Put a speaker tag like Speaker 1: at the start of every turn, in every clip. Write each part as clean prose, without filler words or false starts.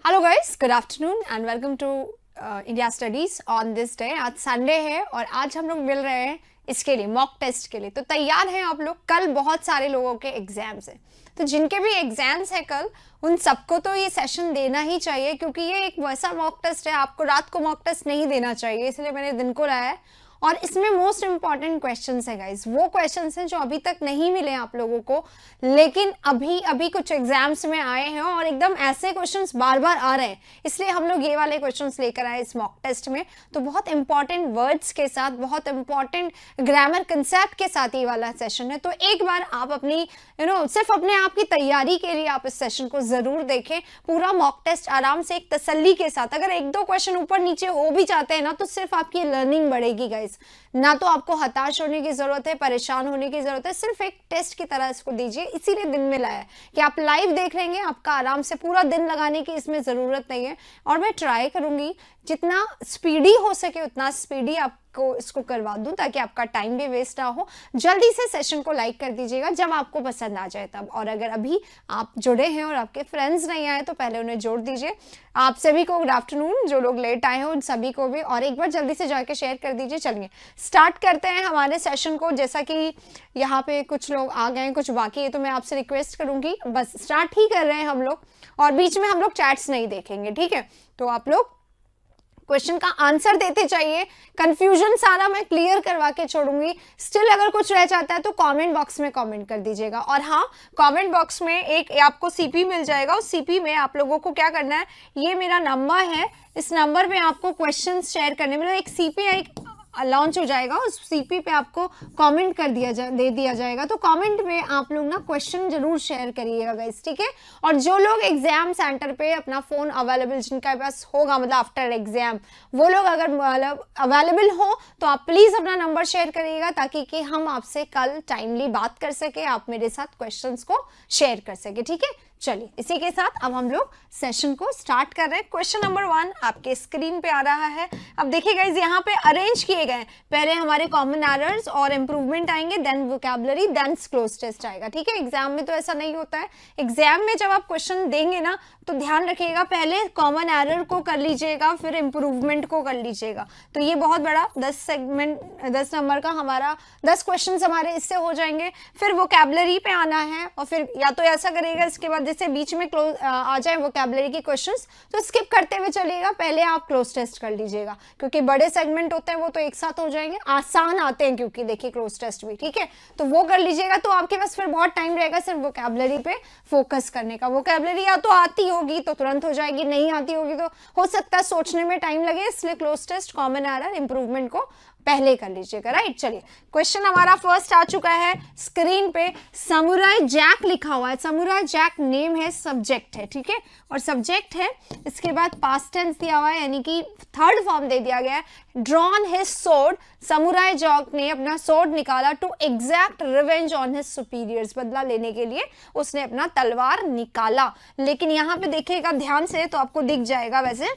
Speaker 1: Hello guys, good afternoon and welcome to India studies on this day. आज Sunday है और आज हम लोग मिल रहे हैं इसके लिए, मॉक टेस्ट के लिए। तो तैयार हैं आप लोग? कल बहुत सारे लोगों के एग्जाम्स हैं, तो जिनके भी एग्जाम्स हैं कल, उन सबको तो ये सेशन देना ही चाहिए, क्योंकि ये एक वैसा मॉक टेस्ट है, आपको रात को मॉक टेस्ट नहीं देना चाहिए, इसलिए मैंने दिन को लाया है। और इसमें मोस्ट इंपॉर्टेंट क्वेश्चंस है गाइस, वो क्वेश्चंस हैं जो अभी तक नहीं मिले आप लोगों को, लेकिन अभी अभी कुछ एग्जाम्स में आए हैं और एकदम ऐसे क्वेश्चंस बार बार आ रहे हैं, इसलिए हम लोग ये वाले क्वेश्चंस लेकर आए इस मॉक टेस्ट में। तो बहुत इंपॉर्टेंट वर्ड्स के साथ, बहुत इंपॉर्टेंट ग्रामर कंसेप्ट के साथ ये वाला सेशन है। तो एक बार आप अपनी सिर्फ अपने आप की तैयारी के लिए आप इस सेशन को जरूर देखें, पूरा मॉक टेस्ट आराम से एक तसल्ली के साथ। अगर एक दो क्वेश्चन ऊपर नीचे हो भी जाते हैं ना, तो सिर्फ आपकी लर्निंग बढ़ेगी गाइस, ना तो आपको हताश होने की जरूरत है, परेशान होने की जरूरत है। सिर्फ एक टेस्ट की तरह इसको दीजिए, इसीलिए दिन में लाया है कि आप लाइव देख लेंगे, आपका आराम से पूरा दिन लगाने की इसमें जरूरत नहीं है। और मैं ट्राई करूंगी जितना स्पीडी हो सके उतना स्पीडी आपको इसको करवा दूं, ताकि आपका टाइम भी वेस्ट ना हो। जल्दी से सेशन को लाइक कर दीजिएगा जब आपको पसंद आ जाए तब, और अगर अभी आप जुड़े हैं और आपके फ्रेंड्स नहीं आए तो पहले उन्हें जोड़ दीजिए। आप सभी को गुड आफ्टरनून, जो लोग लेट आए हैं उन सभी को भी, और एक बार जल्दी से जाके शेयर कर दीजिए। चलिए स्टार्ट करते हैं हमारे सेशन को। जैसा कि यहाँ पे कुछ लोग आ गए, कुछ बाकी है, तो मैं आपसे रिक्वेस्ट करूंगी, बस स्टार्ट ही कर रहे हैं हम लोग, और बीच में हम लोग चैट्स नहीं देखेंगे, ठीक है? तो आप लोग क्वेश्चन का आंसर देते चाहिए, कंफ्यूजन सारा मैं क्लियर करवा के छोड़ूंगी। स्टिल अगर कुछ रह जाता है तो कमेंट बॉक्स में कमेंट कर दीजिएगा। और हाँ, कमेंट बॉक्स में एक आपको सीपी मिल जाएगा, उस सीपी में आप लोगों को क्या करना है, ये मेरा नंबर है, इस नंबर पे आपको क्वेश्चंस शेयर करने, मतलब एक सीपी लॉन्च हो जाएगा, उस सीपी पे आपको कमेंट कर दे दिया जाएगा। तो कमेंट में आप लोग ना क्वेश्चन जरूर शेयर करिएगा गाइस, ठीक है? और जो लोग एग्जाम सेंटर पे अपना फोन अवेलेबल, जिनके पास होगा मतलब आफ्टर एग्जाम, वो लोग अगर मतलब अवेलेबल हो तो आप प्लीज अपना नंबर शेयर करिएगा, ताकि कि हम आपसे कल टाइमली बात कर सके, आप मेरे साथ क्वेश्चंस को शेयर कर सके, ठीक है? चलिए इसी के साथ अब हम लोग सेशन को स्टार्ट कर रहे हैं। क्वेश्चन नंबर 1 आपके स्क्रीन पे आ रहा है। अब देखिए गाइस, यहाँ पे अरेंज किए गए, पहले हमारे कॉमन एरर्स और इंप्रूवमेंट आएंगे, then vocabulary, then cloze test आएगा, ठीक है? एग्जाम में तो ऐसा नहीं होता है। एग्जाम में जब आप क्वेश्चन देंगे ना, तो ध्यान रखिएगा, पहले कॉमन एरर को कर लीजिएगा, फिर इंप्रूवमेंट को कर लीजिएगा। तो ये बहुत बड़ा 10 नंबर का हमारा 10 क्वेश्चन हमारे इससे हो जाएंगे। फिर वोकैबुलरी पे आना है, और फिर या तो ऐसा करिएगा, इसके बाद जैसे बीच में आ जाए वोकैबुलरी की क्वेश्चंस, तो स्किप करते हुए चलिएगा, पहले आप क्लोज टेस्ट कर लीजिएगा, क्योंकि बड़े सेगमेंट होते हैं वो तो एक साथ हो जाएंगे, आसान आते हैं क्योंकि देखिए क्लोज टेस्ट भी, ठीक है? तो वो कर लीजिएगा, तो आपके पास फिर बहुत टाइम रहेगा सिर्फ वोकैबुलरी पे फोकस करने का। वोकैबुलरी या तो आती होगी तो तुरंत हो जाएगी, नहीं आती होगी तो हो सकता है सोचने में टाइम लगे, इसलिए cloze test, common error, improvement को पहले कर लीजिएगा, राइट? चलिए क्वेश्चन हमारा फर्स्ट आ चुका है स्क्रीन पे। समुराई जैक लिखा हुआ है, समुराई जैक नेम है, सब्जेक्ट है, ठीक है? और सब्जेक्ट है, इसके बाद पास्ट टेंस दिया हुआ है, यानी कि थर्ड फॉर्म दे दिया गया है। Drawn his sword, samurai Jack ने अपना सोर्ड निकाला, to exact revenge on his superiors, बदला लेने के लिए उसने अपना तलवार निकाला। लेकिन यहाँ पे देखिएगा ध्यान से तो आपको दिख जाएगा, वैसे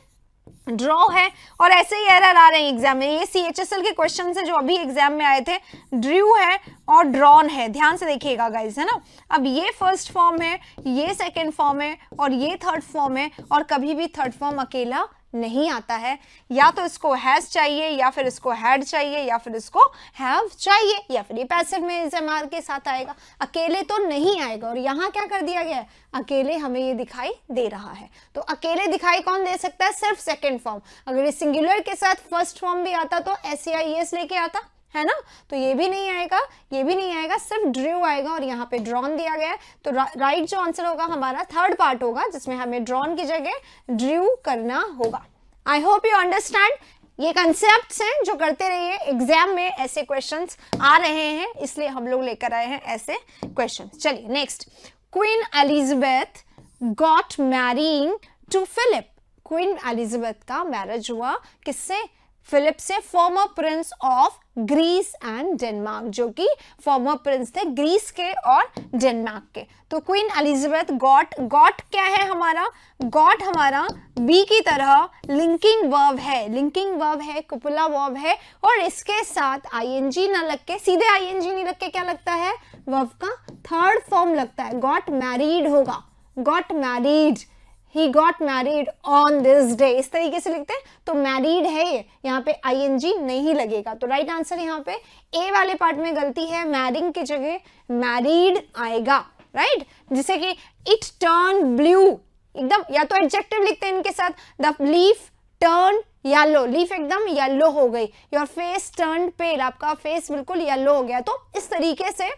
Speaker 1: ड्रॉ है, और ऐसे ही एरर आ रहे हैं एग्जाम में। ये CHSL के क्वेश्चन है जो अभी एग्जाम में आए थे, ड्रू है और ड्रॉन है, ध्यान से देखिएगा गाइस, है ना? अब ये फर्स्ट फॉर्म है, ये सेकंड फॉर्म है, और ये थर्ड फॉर्म है, और कभी भी थर्ड फॉर्म अकेला नहीं आता है, या तो इसको हैज चाहिए, या फिर इसको हैड चाहिए, या फिर इसको हैव चाहिए, या फिर ये पैसिव में इस्तेमाल के साथ आएगा, अकेले तो नहीं आएगा। और यहाँ क्या कर दिया गया है, अकेले हमें ये दिखाई दे रहा है, तो अकेले दिखाई कौन दे सकता है? सिर्फ सेकेंड फॉर्म। अगर ये सिंगुलर के साथ फर्स्ट फॉर्म भी आता तो SEIES लेके आता, है ना? तो ये भी नहीं आएगा, ये भी नहीं आएगा, सिर्फ ड्रू आएगा, और यहाँ पे ड्रॉन दिया गया है। तो राइट जो आंसर होगा हमारा थर्ड पार्ट होगा, जिसमें हमें ड्रॉन की जगह ड्रू करना होगा। I hope you understand. ये कंसेप्ट्स हैं जो करते रहिए, एग्जाम में ऐसे क्वेश्चंस आ रहे हैं, इसलिए हम लोग लेकर आए हैं ऐसे क्वेश्चंस। चलिए next, queen Elizabeth got marrying to Philip. Queen Elizabeth का मैरिज हुआ किससे? फिलिप से former prince of Greece and Denmark, जो कि फॉर्मर प्रिंस थे ग्रीस के और डेनमार्क के। तो क्वीन एलिजाबेथ गॉट, गॉट क्या है हमारा, गॉट हमारा बी की तरह लिंकिंग वर्ब है, लिंकिंग वर्ब है, कुपुला वर्ब है, और इसके साथ आईएनजी ना लग के, सीधे आईएनजी नहीं लग के क्या लगता है, वर्ब का थर्ड फॉर्म लगता है, गॉट मैरिड होगा, got married, he got married on this day, इस तरीके से लिखते हैं। तो मैरिड है ये, यहाँ पे आईएनजी नहीं लगेगा। तो राइट आंसर यहाँ पे ए वाले पार्ट में गलती है, मैरिंग की जगह मैरिड आएगा, राइट। जैसे कि इट टर्न ब्लू, एकदम या तो एडजेक्टिव लिखते हैं इनके साथ, the leaf turn yellow, leaf एकदम येलो हो गई, योर फेस टर्न पेल, आपका फेस बिल्कुल येलो हो गया। तो इस तरीके से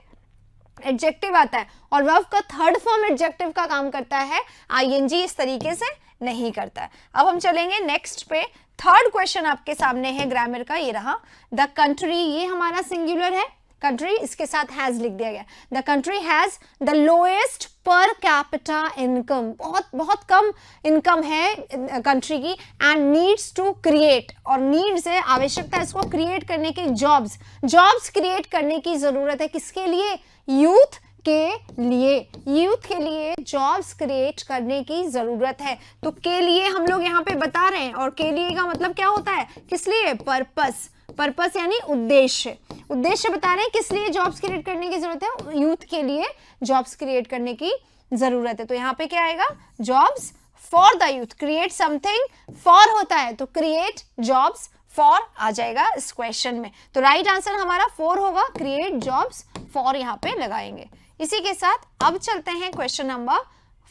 Speaker 1: एडजेक्टिव आता है, और वर्ब का थर्ड फॉर्म एडजेक्टिव का काम करता है, आईएनजी इस तरीके से नहीं करता है। अब हम चलेंगे नेक्स्ट पे, थर्ड क्वेश्चन आपके सामने है ग्रामर का, ये रहा। द कंट्री, ये हमारा सिंगुलर है, कंट्री इसके साथ हैज लिख दिया गया। The country has the lowest per capita income, बहुत बहुत कम इनकम है कंट्री की, एंड नीड्स टू क्रिएट, और नीड्स है आवश्यकता है इसको क्रिएट करने की, जॉब्स, जॉब्स क्रिएट करने की जरूरत है, किसके लिए, यूथ के लिए, यूथ के लिए जॉब्स क्रिएट करने की जरूरत है। तो के लिए हम लोग यहाँ पे बता रहे हैं, और के लिए का मतलब क्या होता है, किस लिए, पर्पस, पर्पस यानी उद्देश्य, उद्देश्य बता रहे हैं किस लिए जॉब्स क्रिएट करने की जरूरत है, यूथ के लिए जॉब्स क्रिएट करने की जरूरत है। तो यहाँ पे क्या आएगा, jobs for the youth, create something for होता है, तो क्रिएट जॉब्स फॉर आ जाएगा इस क्वेश्चन में। तो राइट आंसर हमारा 4 होगा, क्रिएट जॉब्स फॉर यहाँ पे लगाएंगे। इसी के साथ अब चलते हैं क्वेश्चन नंबर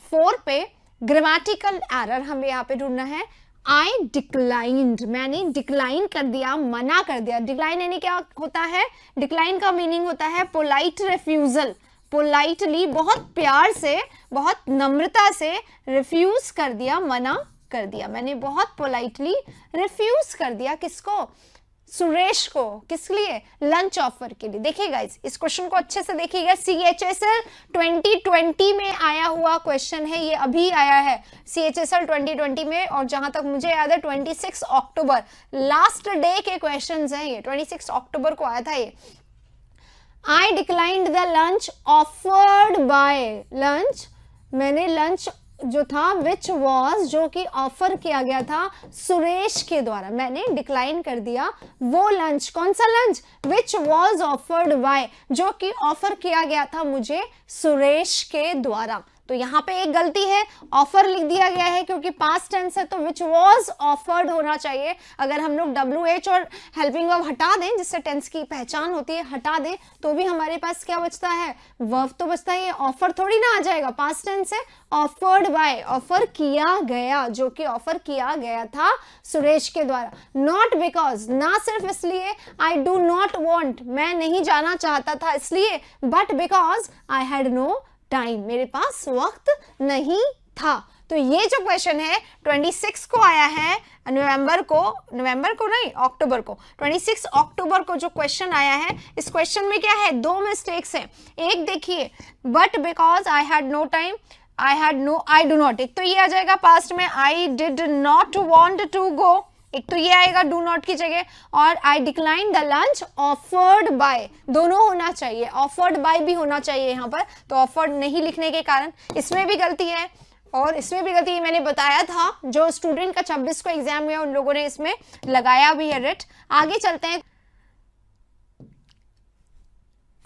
Speaker 1: 4 पे। ग्रामेटिकल एरर हमें यहाँ पे ढूंढना है। आई डिक्लाइंड, मैंने डिक्लाइन कर दिया, मना कर दिया। डिक्लाइन यानी क्या होता है, डिक्लाइन का मीनिंग होता है पोलाइट रिफ्यूजल, पोलाइटली, बहुत प्यार से, बहुत नम्रता से रिफ्यूज कर दिया, मना कर दिया, मैंने बहुत पोलाइटली रिफ्यूज कर दिया, किसको, सुरेश को, किस लिए, लंच ऑफर के लिए। देखिए गाइस, इस क्वेश्चन को अच्छे से देखिएगा, CHSL 2020 में आया हुआ क्वेश्चन है, ये अभी आया है CHSL 2020 में, और जहां तक मुझे याद है 26 अक्टूबर लास्ट डे के क्वेश्चंस हैं, ये 26 अक्टूबर को आया था ये। I declined the lunch offered by, lunch, मैंने लंच जो था विच वॉज, जो कि ऑफर किया गया था सुरेश के द्वारा, मैंने डिक्लाइन कर दिया वो लंच, कौन सा lunch, which was offered by, जो कि ऑफर किया गया था मुझे सुरेश के द्वारा। तो यहाँ पे एक गलती है, ऑफर लिख दिया गया है क्योंकि पास्ट टेंस है, तो विच वॉज ऑफर्ड होना चाहिए। अगर हम लोग WH और हेल्पिंग वर्ब हटा दें, जिससे टेंस की पहचान होती है, हटा दें, तो भी हमारे पास क्या बचता है, वर्ब तो बचता है, ऑफर थोड़ी ना आ जाएगा, पास्ट टेंस है, ऑफर्ड बाय, ऑफर किया गया, जो कि ऑफर किया गया था सुरेश के द्वारा। नॉट बिकॉज, ना सिर्फ इसलिए, आई डू नॉट वॉन्ट, मैं नहीं जाना चाहता था इसलिए, but because I had no time, मेरे पास वक्त नहीं था। तो ये जो क्वेश्चन है 26 को आया है, नवंबर को नहीं, अक्टूबर को, 26 अक्टूबर को जो क्वेश्चन आया है, इस क्वेश्चन में क्या है, 2 मिस्टेक्स है। एक देखिए, but because I had no time, I had no, I do not, एक तो ये आ जाएगा पास्ट में, I did not want to go, एक तो ये आएगा डू नॉट की जगह, और I decline the lunch offered by, दोनों होना चाहिए, ऑफर्ड बाय भी होना चाहिए यहाँ पर, तो ऑफर्ड नहीं लिखने के कारण इसमें भी गलती है, और इसमें भी गलती है, मैंने बताया था, जो स्टूडेंट का 26 को एग्जाम हुआ उन लोगों ने इसमें लगाया भी है रेट। आगे चलते हैं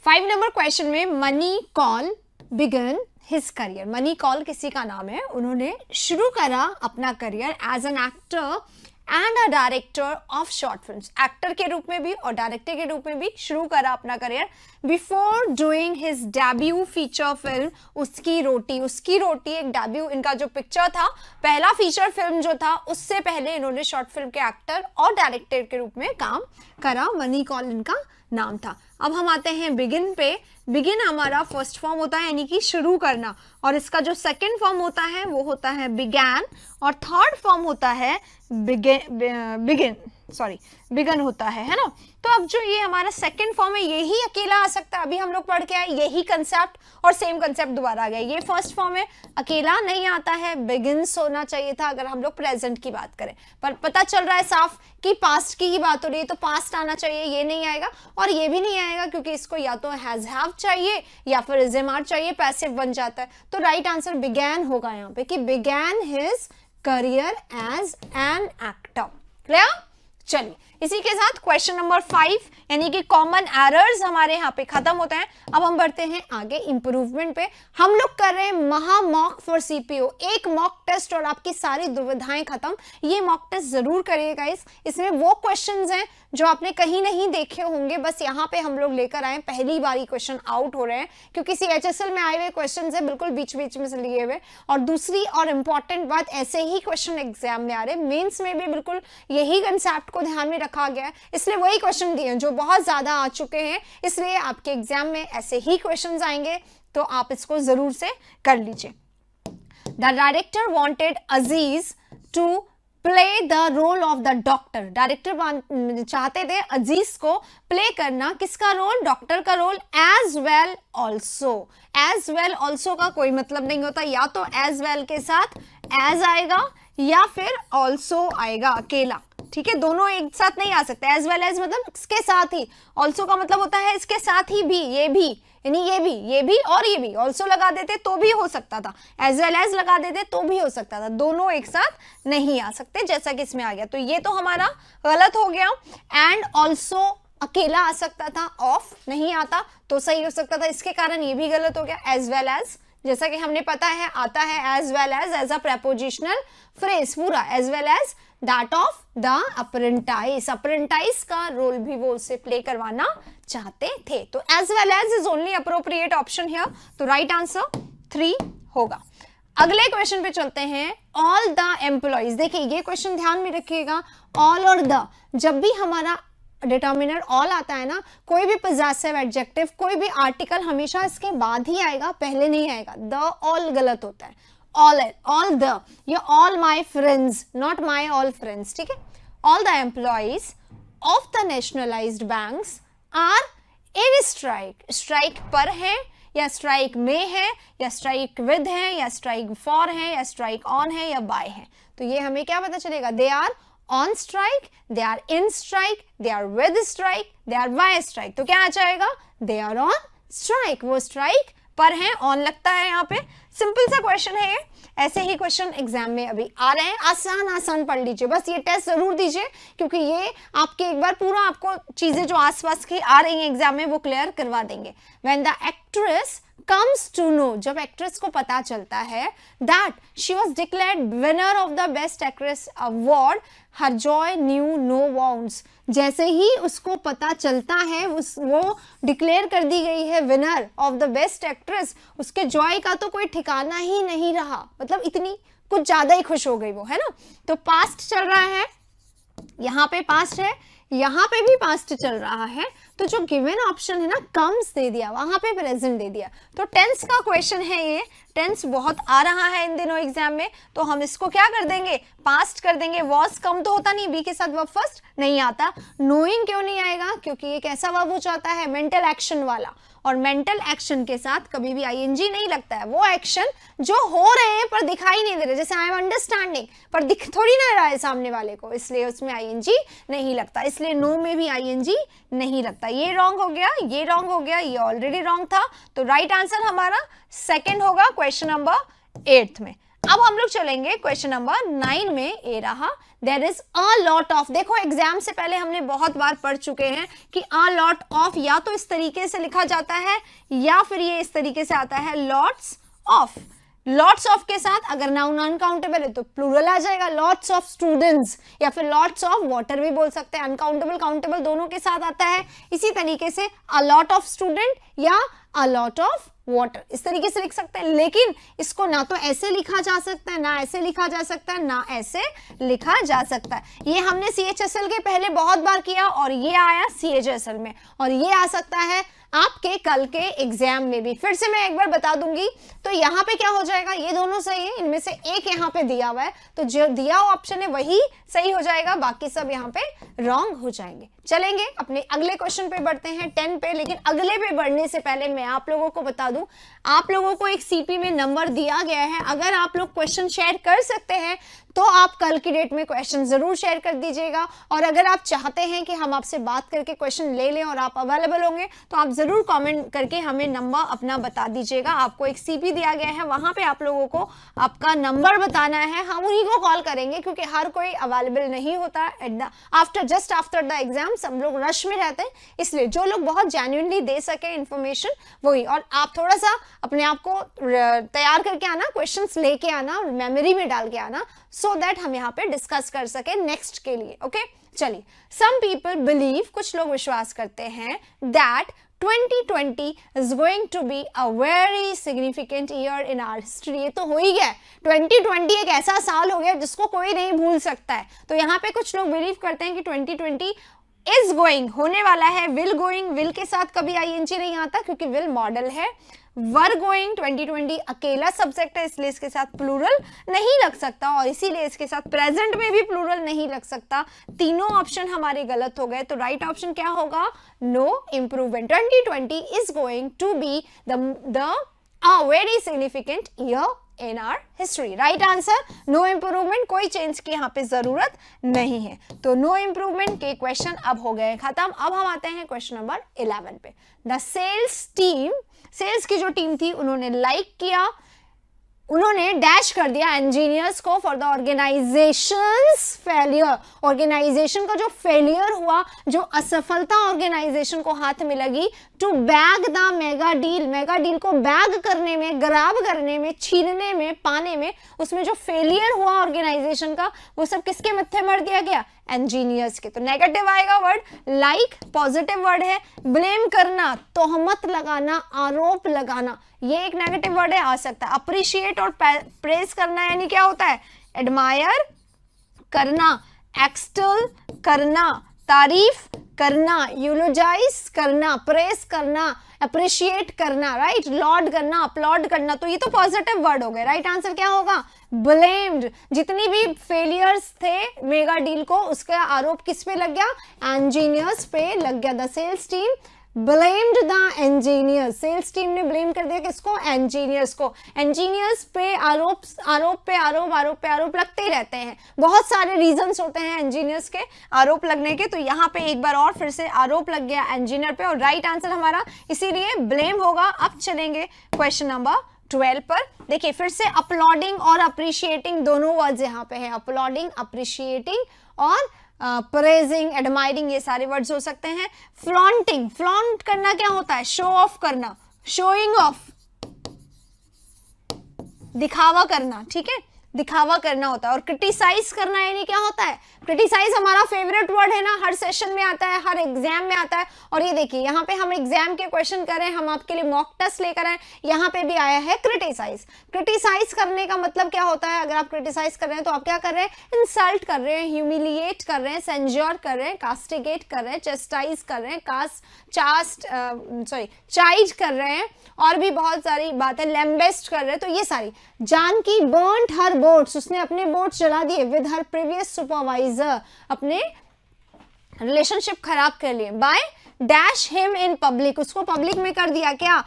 Speaker 1: 5 नंबर क्वेश्चन में। Mani Kaul began his career, Mani Kaul किसी का नाम है, उन्होंने शुरू करा अपना career as an actor and a director of short films, actor के रूप में भी और डायरेक्टर के रूप में भी शुरू करा अपना career. Before doing his debut feature film उसकी रोटी, उसकी रोटी एक डेब्यू, इनका जो पिक्चर था, पहला फीचर फिल्म जो था, उससे पहले इन्होंने शॉर्ट फिल्म के एक्टर और डायरेक्टर के रूप में काम करा, मनी कॉल इनका नाम था। अब हम आते हैं बिगिन पे। बिगिन हमारा फर्स्ट फॉर्म होता है, यानी कि शुरू करना, और इसका जो सेकंड फॉर्म होता है वो होता है बिगैन, और थर्ड फॉर्म होता है बिगिन। सॉरी बिगन होता है ना। तो अब जो ये हमारा सेकंड फॉर्म है यही अकेला आ सकता है, अभी हम लोग पढ़ के आए यही कंसेप्ट और सेम कंसेप्ट दोबारा आ गया। ये फर्स्ट फॉर्म है, अकेला नहीं आता है, बिगिंस होना चाहिए था अगर हम लोग प्रेजेंट की बात करें, पर पता चल रहा है साफ कि पास्ट की ही बात हो रही है, तो पास्ट आना चाहिए, ये नहीं आएगा और ये भी नहीं आएगा क्योंकि इसको या तो हैज हैव चाहिए या फिर इज एम आर चाहिए, पैसिव बन जाता है। तो राइट आंसर बिगैन होगा यहाँ पे कि began his career as an actor. Clear? चलिए इसी के साथ क्वेश्चन नंबर 5 यानी कि कॉमन एरर्स हमारे यहाँ पे खत्म होते हैं। अब हम बढ़ते हैं आगे इंप्रूवमेंट पे। हम लोग कर रहे हैं महा मॉक फॉर सीपीओ, एक मॉक टेस्ट और आपकी सारी दुविधाएं खत्म। ये मॉक टेस्ट जरूर करिएगा, इसमें वो क्वेश्चंस हैं जो आपने कहीं नहीं देखे होंगे, बस यहाँ पे हम लोग लेकर आए, पहली बारी क्वेश्चन आउट हो रहे हैं क्योंकि CHSL में आए हुए क्वेश्चन है बिल्कुल बीच बीच में से लिए हुए। और दूसरी और इंपॉर्टेंट बात, ऐसे ही क्वेश्चन एग्जाम में आ रहे, मेंस में भी बिल्कुल यही कंसेप्ट को ध्यान में रखा गया है, इसलिए वही क्वेश्चन दिए जो बहुत ज्यादा आ चुके हैं, इसलिए आपके एग्जाम में ऐसे ही क्वेश्चंस आएंगे, तो आप इसको जरूर से कर लीजिए। The director wanted Aziz to play the role of the doctor. Director चाहते थे अजीज को प्ले करना, किसका रोल? डॉक्टर का role. As well also, as well also का कोई मतलब नहीं होता, या तो एज वेल के साथ एज आएगा या फिर ऑल्सो आएगा अकेला, ठीक है, दोनों एक साथ नहीं आ सकते। एज वेल एज मतलब इसके साथ ही, ऑल्सो का मतलब होता है इसके साथ ही भी, ये भी, यानी ये भी और ये भी, ऑल्सो लगा देते तो भी हो सकता था, एज वेल एज लगा देते तो भी हो सकता था, दोनों एक साथ नहीं आ सकते जैसा कि इसमें आ गया। तो ये तो हमारा गलत हो गया। एंड ऑल्सो अकेला आ सकता था, ऑफ नहीं आता तो सही हो सकता था, इसके कारण ये भी गलत हो गया। एज वेल एज जैसा कि हमने पता है आता है as well as a prepositional phrase पूरा, as well as that of the apprentice, apprentice का रोल भी वो उससे प्ले करवाना चाहते थे। तो as well as is only appropriate option here, तो राइट आंसर 3 होगा। अगले क्वेश्चन पे चलते हैं। ऑल द एम्प्लॉइज, देखिए ये क्वेश्चन ध्यान में रखिएगा, ऑल और द, जब भी हमारा डिटर्मिनर ऑल आता है ना, कोई भी पोजेसिव एडजेक्टिव, कोई भी आर्टिकल हमेशा इसके बाद ही आएगा, पहले नहीं आएगा। द ऑल गलत होता है, all the, ये all my friends, not my all friends, ठीक है। all the employees of the nationalized banks are in strike, strike पर है या strike में है या strike with है या strike for है या strike on है या by है, तो ये हमें क्या पता चलेगा? they are on strike, they are in strike, they are with strike, they are by strike, तो क्या आ जाएगा? they are on strike, वो strike पर है, ऑन लगता है यहाँ पे। सिंपल सा क्वेश्चन है ये, ऐसे ही क्वेश्चन एग्जाम में अभी आ रहे हैं, आसान आसान पढ़ लीजिए, बस ये टेस्ट जरूर दीजिए क्योंकि ये आपके एक बार पूरा आपको चीजें जो आसपास की आ रही हैं एग्जाम में वो क्लियर करवा देंगे। When the actress comes to know, जब एक्ट्रेस को पता चलता है that she was declared winner of the best actress award, her joy knew no bounds, जैसे ही उसको पता चलता है वो डिक्लेयर कर दी गई है winner of the best actress, उसके जॉय का तो कोई ठिकाना ही नहीं रहा, मतलब इतनी कुछ ज्यादा ही खुश हो गई वो, है ना। तो पास्ट चल रहा है, यहाँ पे पास्ट है, यहाँ पे भी पास्ट चल रहा है, तो जो गिवन ऑप्शन है ना कम्स दे दिया, वहां पे प्रेजेंट दे दिया, तो टेंस का क्वेश्चन है ये। टेंस बहुत आ रहा है इन दिनों एग्जाम में, तो हम इसको क्या कर देंगे? पास्ट कर देंगे। वॉज कम तो होता नहीं, बी के साथ वर्ब फर्स्ट नहीं आता। नोइंग क्यों नहीं आएगा? क्योंकि ये कैसा वर्ब हो जाता है? मेंटल एक्शन वाला, और मेंटल एक्शन के साथ कभी भी आईएनजी नहीं लगता है। वो एक्शन जो हो रहे हैं पर दिखाई नहीं दे रहे, जैसे आई एम अंडरस्टैंडिंग, पर दिख थोड़ी ना रहा है सामने वाले को, इसलिए उसमें आईएनजी नहीं लगता, इसलिए नो में भी आईएनजी नहीं लगता। ये रॉन्ग हो गया, ये रॉन्ग हो गया, ये ऑलरेडी रॉन्ग था, तो राइट आंसर हमारा सेकेंड होगा क्वेश्चन नंबर 8 में। अब हम लोग चलेंगे क्वेश्चन नंबर 9 में। ए रहा there is a lot of, देखो एग्जाम से पहले हमने बहुत बार पढ़ चुके हैं कि अ लॉट ऑफ या तो इस तरीके से लिखा जाता है या फिर ये इस तरीके से आता है लॉट्स ऑफ। लॉट्स ऑफ के साथ अगर नाउन अनकाउंटेबल है तो प्लूरल आ जाएगा, लॉट्स ऑफ स्टूडेंट्स, या फिर लॉट्स ऑफ वाटर भी बोल सकते हैं, अनकाउंटेबल काउंटेबल दोनों के साथ आता है। इसी तरीके से अ लॉट ऑफ स्टूडेंट या अ लॉट ऑफ वाटर, इस तरीके से लिख सकते हैं, लेकिन इसको ना तो ऐसे लिखा जा सकता है, ना ऐसे लिखा जा सकता है, ना ऐसे लिखा जा सकता है। ये हमने CHSL के पहले बहुत बार किया और ये आया CHSL में, और ये आ सकता है आपके कल के एग्जाम में भी। फिर से मैं एक बार बता दूंगी, तो यहाँ पे क्या हो जाएगा, ये दोनों सही है, इनमें से एक यहाँ पे दिया हुआ है, तो जो दिया हुआ ऑप्शन है वही सही हो जाएगा, बाकी सब यहाँ पे रॉन्ग हो जाएंगे। चलेंगे अपने अगले क्वेश्चन पे बढ़ते हैं, 10 पे। लेकिन अगले पे बढ़ने से पहले मैं आप लोगों को बता दूं, आप लोगों को एक सीपी में नंबर दिया गया है। अगर आप लोग क्वेश्चन शेयर कर सकते हैं तो आप कल की डेट में क्वेश्चन जरूर शेयर कर दीजिएगा। और अगर आप चाहते हैं कि हम आपसे बात करके क्वेश्चन ले लें और आप अवेलेबल होंगे, तो आप जरूर कमेंट करके हमें नंबर अपना बता दीजिएगा। आपको एक सीपी दिया गया है, वहां पे आप लोगों को आपका नंबर बताना है, हम उन्हीं को कॉल करेंगे, क्योंकि हर कोई अवेलेबल नहीं होता जस्ट आफ्टर द एग्जाम। सब लोग रश में रहते हैं, इसलिए जो लोग बहुत जेन्युइनली दे सके इन्फॉर्मेशन वही। और आप थोड़ा सा अपने आप को तैयार करके आना, क्वेश्चंस लेके आना, मेमोरी में डाल के आना, सो दैट हम यहाँ पे डिस्कस कर सके नेक्स्ट के लिए। ओके, चलिए। सम पीपल बिलीव, कुछ लोग विश्वास करते हैं, that 2020 is going to be a very significant year in our history। ये तो हो ही गया, 2020 एक ऐसा साल हो गया जिसको कोई नहीं भूल सकता है। तो यहाँ पे कुछ लोग बिलीव करते हैं कि 2020 इज गोइंग, होने वाला है। विल गोइंग, विल के साथ कभी आईएनजी नहीं आता क्योंकि विल मॉडल है। वर गोइंग, 2020 अकेला सब्जेक्ट है, इसलिए इसके साथ प्लूरल नहीं लग सकता, और इसीलिए इसके साथ प्रेजेंट में भी प्लूरल नहीं लग सकता। तीनों ऑप्शन हमारे गलत हो गए, तो राइट ऑप्शन क्या होगा, no improvement. 2020 is going to be the very significant year in our history. Right answer no improvement, कोई चेंज की यहाँ पे जरूरत नहीं है। तो नो इम्प्रूवमेंट के क्वेश्चन अब हो गए खत्म। अब हम आते हैं क्वेश्चन नंबर 11 पे। द सेल्स टीम, सेल्स की जो टीम थी, उन्होंने लाइक किया, उन्होंने डैश कर दिया इंजीनियर्स को for the organisations failure. Organisation का जो फेलियर हुआ, जो असफलता ऑर्गेनाइजेशन को हाथ में लगी, to bag the mega deal, mega deal को बैग करने में, ग्राब करने में, छीनने में, पाने में, उसमें जो फेलियर हुआ ऑर्गेनाइजेशन का, वो सब किसके मत्थे मर दिया गया, इंजीनियर्स के। तो नेगेटिव आएगा वर्ड, लाइक पॉजिटिव वर्ड है, ब्लेम करना, तोहमत लगाना, आरोप लगाना, ये एक नेगेटिव वर्ड है, आ सकता है। अप्रिशिएट और प्रेज करना यानी क्या होता है, एडमायर करना, एक्सटल करना, तारीफ करना, यूलोजाइज करना, प्रेस करना, अप्रिशिएट करना, राइट, लॉर्ड करना, अपलॉड करना। तो ये तो पॉजिटिव वर्ड हो गए। राइट आंसर क्या होगा, ब्लेम्ड। जितनी भी फेलियर्स थे मेगा डील को, उसका आरोप किस पे लग गया, इंजीनियर्स पे लग गया। The sales team blamed the engineers, sales team ने ब्लेम कर दिया किसको, इंजीनियर्स को। इंजीनियर्स पे आरोप पे आरोप लगते ही रहते हैं, बहुत सारे रीजंस होते हैं इंजीनियर्स के आरोप लगने के। तो यहाँ पे एक बार और फिर से आरोप लग गया इंजीनियर पे, और राइट आंसर हमारा इसीलिए ब्लेम होगा। अब चलेंगे क्वेश्चन नंबर 12 पर। देखिए फिर से अपलॉडिंग और अप्रिशिएटिंग दोनों वर्ड्स यहाँ पे हैं, अपलॉडिंग, अप्रिशिएटिंग और प्रेजिंग, एडमायरिंग, ये सारे वर्ड्स हो सकते हैं। फ्लॉन्टिंग, फ्लॉन्ट करना क्या होता है, शो ऑफ करना, शोइंग ऑफ, दिखावा करना, ठीक है, दिखावा करना होता है। और क्रिटिसाइज करना यानी क्या होता है, क्रिटिसाइज हमारा फेवरेट वर्ड है ना, हर सेशन में आता है, हर एग्जाम में आता है। और ये देखिए यहाँ पे हम एग्जाम के क्वेश्चन कर रहे हैं, हम आपके लिए मॉक टेस्ट लेकर आए, यहाँ पे भी आया है क्रिटिसाइज। क्रिटिसाइज करने का मतलब क्या होता है, अगर आप क्रिटिसाइज कर रहे हैं तो आप क्या कर रहे हैं, इंसल्ट कर रहे हैं, ह्यूमिलिएट कर रहे हैं, सेंजर कर रहे हैं, कास्टिगेट कर रहे हैं, चेस्टाइज कर रहे हैं, चाइज कर रहे हैं, और भी बहुत सारी बातें, लैम्बेस्ट कर रहे हैं। तो ये सारी, जानकी बर्न्ट हर बोट्स, उसने अपने बोट्स जला दिए, विद हर प्रीवियस सुपरवाइजर, अपने रिलेशनशिप खराब कर लिए, by dash him in public, उसको पब्लिक में कर दिया क्या,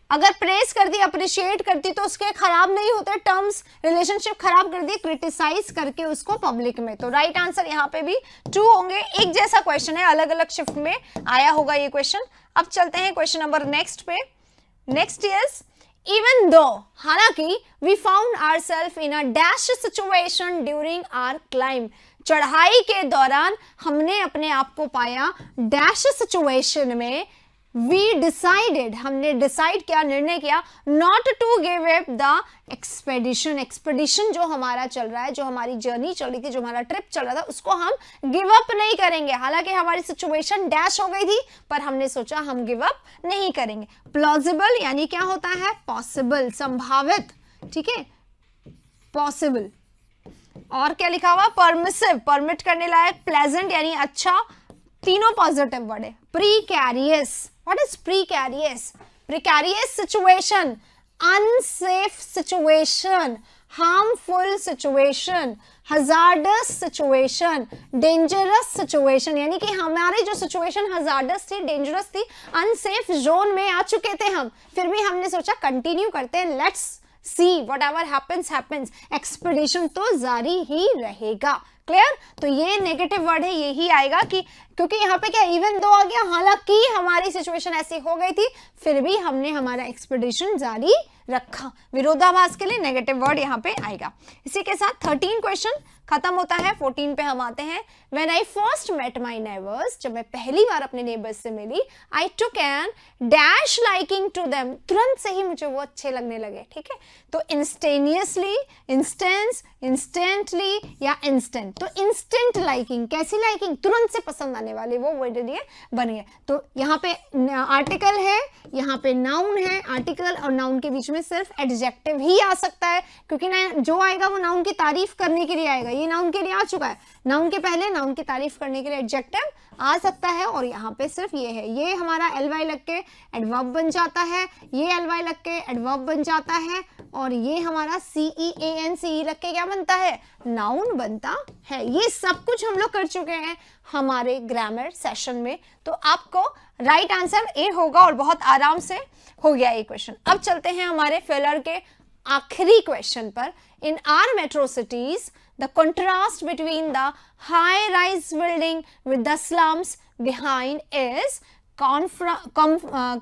Speaker 1: अगर प्रेस कर दी, अप्रिशिएट करती तो उसके खराब नहीं होते टर्म्स, रिलेशनशिप खराब कर दी क्रिटिसाइज करके उसको पब्लिक में। तो राइट आंसर यहाँ पे भी 2 होंगे। एक जैसा क्वेश्चन है, अलग अलग शिफ्ट में आया होगा ये क्वेश्चन। अब चलते हैं क्वेश्चन नंबर नेक्स्ट पे। नेक्स्ट इज इवन दो, हालांकि we found ourselves in a dash situation during our climb, चढ़ाई के दौरान हमने अपने आप को पाया डैश सिचुएशन में। वी डिसाइडेड, हमने डिसाइड किया, निर्णय किया, not to give up the expedition, expedition जो हमारा चल रहा है, जो हमारी जर्नी चल रही थी, जो हमारा ट्रिप चल रहा था, उसको हम गिव अप नहीं करेंगे। हालांकि हमारी सिचुएशन डैश हो गई थी, पर हमने सोचा हम गिव अप नहीं करेंगे। प्लॉजिबल यानी क्या होता है, पॉसिबल, संभावित, ठीक है, पॉसिबल। और क्या लिखा हुआ, परमिसिव, परमिट करने लायक, प्लेजेंट यानी अच्छा, तीनों पॉजिटिव वर्ड है। precarious. What is precarious? Precarious situation, unsafe situation, harmful situation, hazardous situation, dangerous situation. यानी कि हमारी जो सिचुएशन hazardous थी, dangerous थी, unsafe zone में आ चुके थे हम, फिर भी हमने सोचा कंटिन्यू करते हैं, let's see whatever happens happens, expedition तो जारी ही रहेगा। क्लियर? तो ये नेगेटिव वर्ड है, यही आएगा कि क्योंकि यहाँ पे क्या इवन दो आ गया, हालांकि हमारी सिचुएशन ऐसी हो गई थी फिर भी हमने हमारा एक्सपेडिशन जारी रखा। विरोधाभास के लिए नेगेटिव वर्ड यहाँ पे आएगा। इसी के साथ 13 क्वेश्चन खत्म होता है, 14 पे हम आते हैं। When I first met my neighbors, जब मैं पहली बार अपने नेबर्स से मिली, I took an dash liking to them, तुरंत से ही मुझे वो अच्छे लगने लगे। ठीक है, तो instantaneously, instance, instantly या instant, तो instant liking, कैसी liking, तुरंत से पसंद आने वाली, वो वर्ड लिए बन गए। तो यहाँ पे आर्टिकल है, यहाँ पे नाउन है, आर्टिकल और नाउन के बीच में सिर्फ एडजेक्टिव ही आ सकता है, क्योंकि ना जो आएगा वो नाउन की तारीफ करने के लिए आएगा। ये नाउन के लिए आ चुका है, नाउन के पहले नाउन की तारीफ करने के लिए एडजेक्टिव आ सकता है, और यहाँ पे सिर्फ ये है, ये हमारा ly लग के एडवर्ब बन जाता है, ये ly लग के एडवर्ब बन जाता है, और ये हमारा cean लग के क्या बनता है, नाउन बनता है। ये सब कुछ हम लोग कर चुके हैं हमारे ग्रामर सेशन में, तो आपको राइट आंसर ए होगा और बहुत आराम से हो गया ये क्वेश्चन। अब चलते हैं हमारे फिलर के आखिरी क्वेश्चन पर। इन are metro cities the contrast between the high-rise building with the slums behind is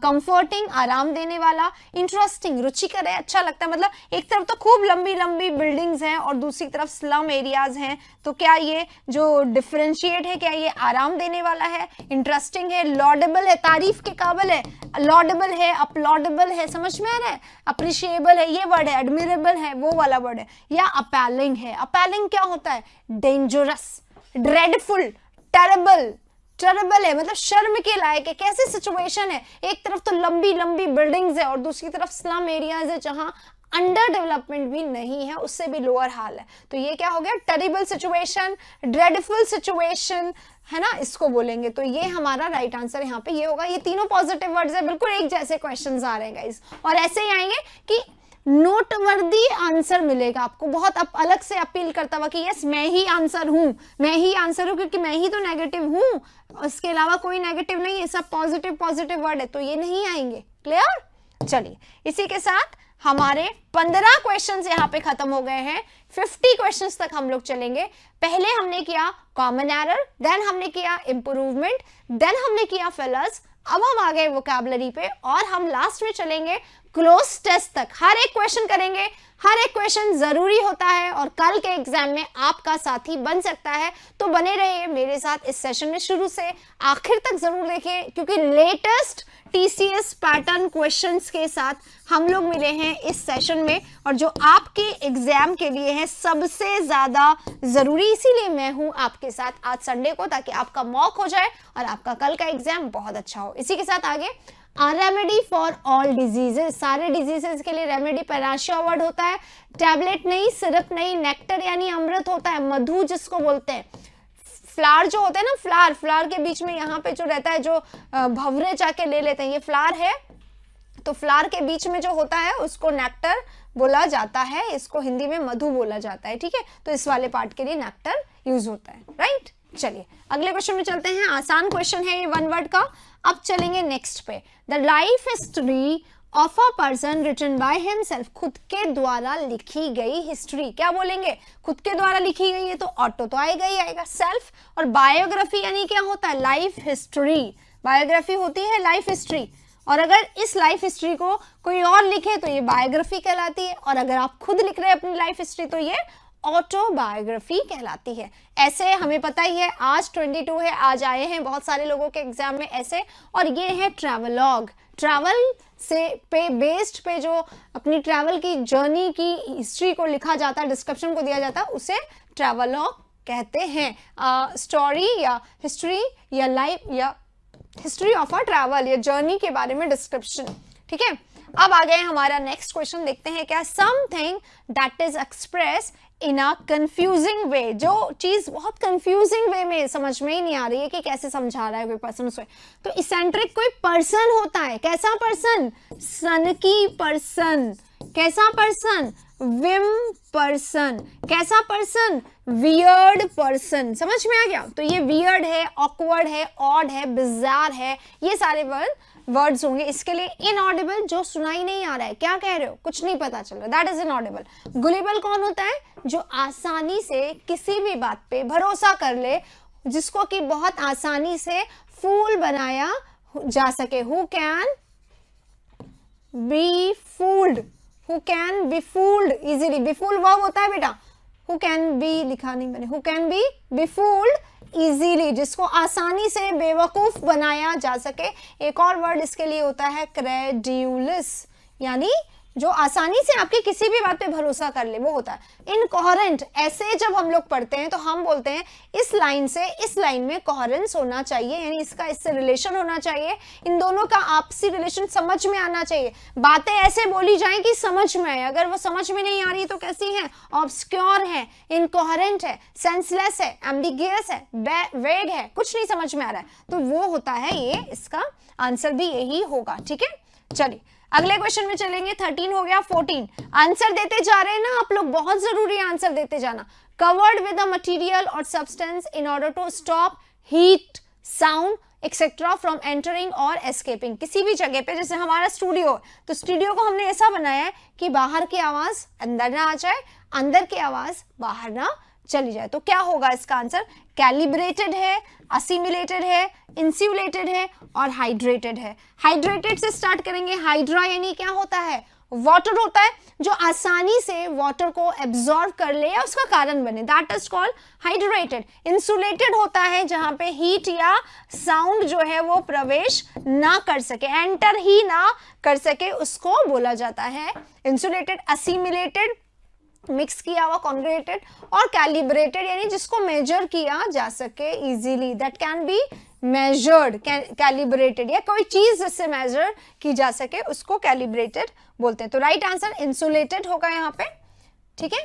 Speaker 1: comforting, आराम देने वाला, इंटरेस्टिंग, रुचिकर है, अच्छा लगता है। मतलब एक तरफ तो खूब लंबी लंबी बिल्डिंग्स हैं और दूसरी तरफ स्लम एरियाज हैं, तो क्या ये जो डिफरेंशिएट है, क्या ये आराम देने वाला है, इंटरेस्टिंग है, लॉडेबल है, तारीफ के काबिल है, लॉडेबल है, अपलॉडेबल है, समझ में आ रहा है, अप्रिशिएबल है, ये वर्ड है, एडमिरेबल है, वो वाला वर्ड है, या अपैलिंग है। अपैलिंग क्या होता है, डेंजरस, ड्रेडफुल, टेरेबल, टेरेबल है, मतलब शर्म के लायक है। कैसी सिचुएशन है, एक तरफ तो लंबी लंबी बिल्डिंग्स है और दूसरी तरफ स्लम एरियाज है जहां अंडर डेवलपमेंट भी नहीं है, उससे भी लोअर हाल है। तो ये क्या हो गया, टेरिबल सिचुएशन, ड्रेडफुल सिचुएशन, है ना, इसको बोलेंगे। तो ये हमारा राइट आंसर यहाँ पे ये होगा। ये तीनों पॉजिटिव वर्ड्स है, बिल्कुल एक जैसे क्वेश्चंस आ रहे हैं गाइस, और ऐसे ही आएंगे कि नोटवर्दी आंसर मिलेगा आपको, बहुत अलग से अपील करता हुआ कि यस मैं ही आंसर हूं, मैं ही आंसर हूं, क्योंकि मैं ही तो नेगेटिव हूं, इसके अलावा कोई नेगेटिव नहीं है, सब पॉजिटिव पॉजिटिव वर्ड है, तो ये नहीं आएंगे। क्लियर? चलिए, इसी के साथ हमारे 15 क्वेश्चंस यहाँ पे खत्म हो गए हैं। 50 क्वेश्चंस तक हम लोग चलेंगे। पहले हमने किया कॉमन एरर, देन हमने किया इंप्रूवमेंट, देन हमने किया फिलर्स, अब हम आ गए वोकैबुलरी पे, और हम लास्ट में चलेंगे क्लोज टेस्ट तक। हर एक क्वेश्चन करेंगे, हर एक क्वेश्चन जरूरी होता है और कल के एग्जाम में आपका साथी बन सकता है। तो बने रहिए मेरे साथ इस सेशन में, शुरू से आखिर तक जरूर देखिए, क्योंकि लेटेस्ट TCS पैटर्न क्वेश्चंस के साथ हम लोग मिले हैं इस सेशन में, और जो आपके एग्जाम के लिए है सबसे ज्यादा जरूरी, इसीलिए मैं हूं आपके साथ आज संडे को, ताकि आपका मॉक हो जाए और आपका कल का एग्जाम बहुत अच्छा हो। इसी के साथ आगे रेमेडी फॉर ऑल डिजीजेस, सारे डिजीजेस के लिए रेमेडी पैराशिया अवार्ड होता है, टैबलेट नहीं, सिरप नहीं, नेक्टर यानी अमृत होता है, मधु जिसको बोलते हैं, फ्लावर जो होते हैं ना, फ्लावर, फ्लावर के बीच में यहाँ पे जो रहता है, जो भंवरे जाके ले लेते हैं, ये फ्लावर है, तो फ्लावर के बीच में जो होता है उसको नेक्टर बोला जाता है, इसको हिंदी में मधु बोला जाता है। ठीक है, तो इस वाले पार्ट के लिए नेक्टर यूज होता है, राइट। चलिए अगले क्वेश्चन में चलते हैं, आसान क्वेश्चन है ये, 1 वर्ड का। अब चलेंगे नेक्स्ट पे। The life history of a person written by himself, खुद के द्वारा लिखी गई हिस्ट्री, क्या बोलेंगे, खुद के द्वारा लिखी गई है, तो ऑटो तो आएगा ही आएगा, सेल्फ। और बायोग्राफी यानी क्या होता है, लाइफ हिस्ट्री, बायोग्राफी होती है लाइफ हिस्ट्री, और अगर इस लाइफ हिस्ट्री को कोई और लिखे तो ये बायोग्राफी कहलाती है, और अगर आप खुद लिख रहे हैं अपनी लाइफ हिस्ट्री तो ये ऑटोबायोग्राफी कहलाती है। ऐसे हमें पता ही है, आज 22 है, आज आए हैं बहुत सारे लोगों के एग्जाम में ऐसे, और ये है ट्रैवलॉग, ट्रैवल से पे बेस्ड पे जो अपनी ट्रैवल की जर्नी की हिस्ट्री को लिखा जाता है, डिस्क्रिप्शन को दिया जाता है, उसे ट्रैवलॉग कहते हैं। स्टोरी या हिस्ट्री या लाइफ या हिस्ट्री ऑफ अ ट्रैवल या जर्नी के बारे में डिस्क्रिप्शन। ठीक है, अब आ गए हमारा नेक्स्ट क्वेश्चन, देखते हैं क्या। Something that is express in a confusing way, जो चीज बहुत कंफ्यूजिंग वे में समझ में ही नहीं आ रही है कि कैसे समझा रहा है कोई पर्सन उसे। तो इसेंट्रिक कोई पर्सन होता है, कैसा पर्सन, सनकी पर्सन, कैसा पर्सन, विम पर्सन, कैसा पर्सन, वियर्ड पर्सन। समझ में आ गया? तो ये वियर्ड है, ऑकवर्ड है, ऑड है, बिजार है, ये सारे वर्ड्स होंगे। इसके लिए इनऑडिबल, जो सुनाई नहीं आ रहा है, क्या कह रहे हो, कुछ नहीं पता चल रहा, दैट इज इनऑडिबल। गुलेबल कौन होता है, जो आसानी से किसी भी बात पे भरोसा कर ले, जिसको कि बहुत आसानी से फूल बनाया जा सके। Who can be fooled, who can be fooled easily, B fooled verb होता है बेटा, हु कैन बी लिखा नहीं मैंने, who can be fooled easily, जिसको आसानी से बेवकूफ बनाया जा सके। एक और वर्ड इसके लिए होता है क्रेड्यूलस, यानी जो आसानी से आपकी किसी भी बात पे भरोसा कर ले, वो होता है इनकोहेरेंट। ऐसे जब हम लोग पढ़ते हैं तो हम बोलते हैं इस लाइन से इस लाइन में कोहेरेंस होना चाहिए, यानी इसका इससे रिलेशन होना चाहिए, इन दोनों का आपसी रिलेशन समझ में आना चाहिए। बातें ऐसे बोली जाएं कि समझ में आए, अगर वो समझ में नहीं आ रही तो कैसी है, ऑब्स्क्योर है, इनकोहेरेंट है, सेंसलेस है, एम्बिगियस है, वेग है, कुछ नहीं समझ में आ रहा है, तो वो होता है ये, इसका आंसर भी यही होगा। ठीक है, चलिए अगले क्वेश्चन में चलेंगे। 13 हो गया, 14 आंसर देते जा रहे हैं ना आप लोग, बहुत जरूरी आंसर देते जाना। Covered with a material or substance in order to stop heat, sound etcetera from entering or escaping. किसी भी जगह पे, जैसे हमारा स्टूडियो है, तो स्टूडियो को हमने ऐसा बनाया है कि बाहर की आवाज अंदर ना आ जाए, अंदर की आवाज बाहर ना चली जाए। तो क्या होगा इसका आंसर, कैलिब्रेटेड है, असिमिलेटेड है, इंसुलेटेड है और हाइड्रेटेड है। हाइड्रेटेड से स्टार्ट करेंगे। हाइड्रा यानी क्या होता है, वाटर होता है, जो आसानी से वाटर को एब्जॉर्ब कर ले या उसका कारण बने, that is called hydrated. Insulated होता है जहां पे हीट या साउंड जो है वो प्रवेश ना कर सके, एंटर ही ना कर सके, उसको बोला जाता है इंसुलेटेड। असिमिलेटेड मिक्स किया हुआ, कॉन्ग्रेटेड, और कैलिब्रेटेड यानी जिसको मेजर किया जा सके easily, that can be measured, calibrated, या कोई चीज जिससे मेजर की जा सके उसको कैलिब्रेटेड बोलते हैं। तो राइट आंसर इंसुलेटेड होगा यहाँ पे। ठीक है,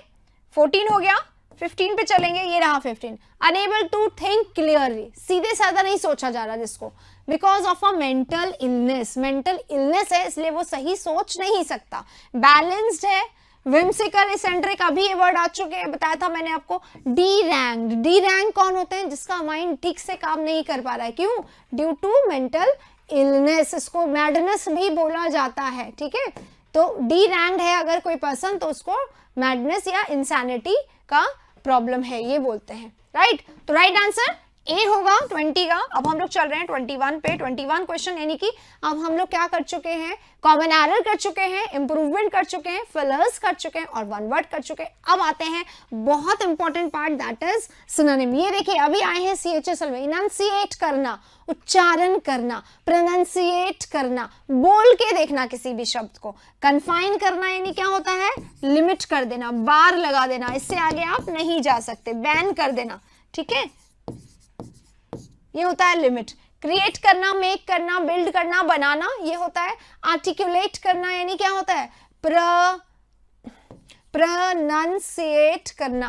Speaker 1: 14 हो गया, 15 पे चलेंगे। ये रहा 15, अनेबल टू थिंक क्लियरली, सीधे साधा नहीं सोचा जा रहा जिसको, because of a mental illness, mental illness है इसलिए वो सही सोच नहीं सकता। बैलेंस्ड है, विम्सिकल, इसेंट्रिक, अभी ये वर्ड आ चुके हैं, बताया था मैंने आपको। डी रैंक्ड, डी रैंक कौन होते हैं, जिसका माइंड ठीक से काम नहीं कर पा रहा है, क्यों, ड्यू टू मेंटल इलनेस, इसको मैडनेस भी बोला जाता है। ठीक है, तो डी रैंक्ड है अगर कोई पर्सन तो उसको मैडनेस या इंसैनिटी का प्रॉब्लम है, ये बोलते हैं। राइट, तो राइट आंसर ए होगा 20 का। अब हम लोग चल रहे हैं 21 पे। 21 क्वेश्चन, यानी कि अब हम लोग क्या कर चुके हैं, कॉमन एरर कर चुके हैं, इंप्रूवमेंट कर चुके हैं, फिलर्स कर चुके हैं और वन वर्ड कर चुके हैं। अब आते हैं बहुत important part, that is synonym. ये देखिए अभी आए हैं CHSL में, इनंसिएट करना, उच्चारण करना, प्रोनाउंसिएट करना, बोल के देखना किसी भी शब्द को। कन्फाइन करना यानी क्या होता है, लिमिट कर देना, बार लगा देना, इससे आगे आप नहीं जा सकते, बैन कर देना। ठीक है, ये होता है लिमिट। क्रिएट करना, मेक करना, बिल्ड करना, बनाना, ये होता है आर्टिकुलेट करना, यानी क्या होता है, प्रोनाउंसिएट करना।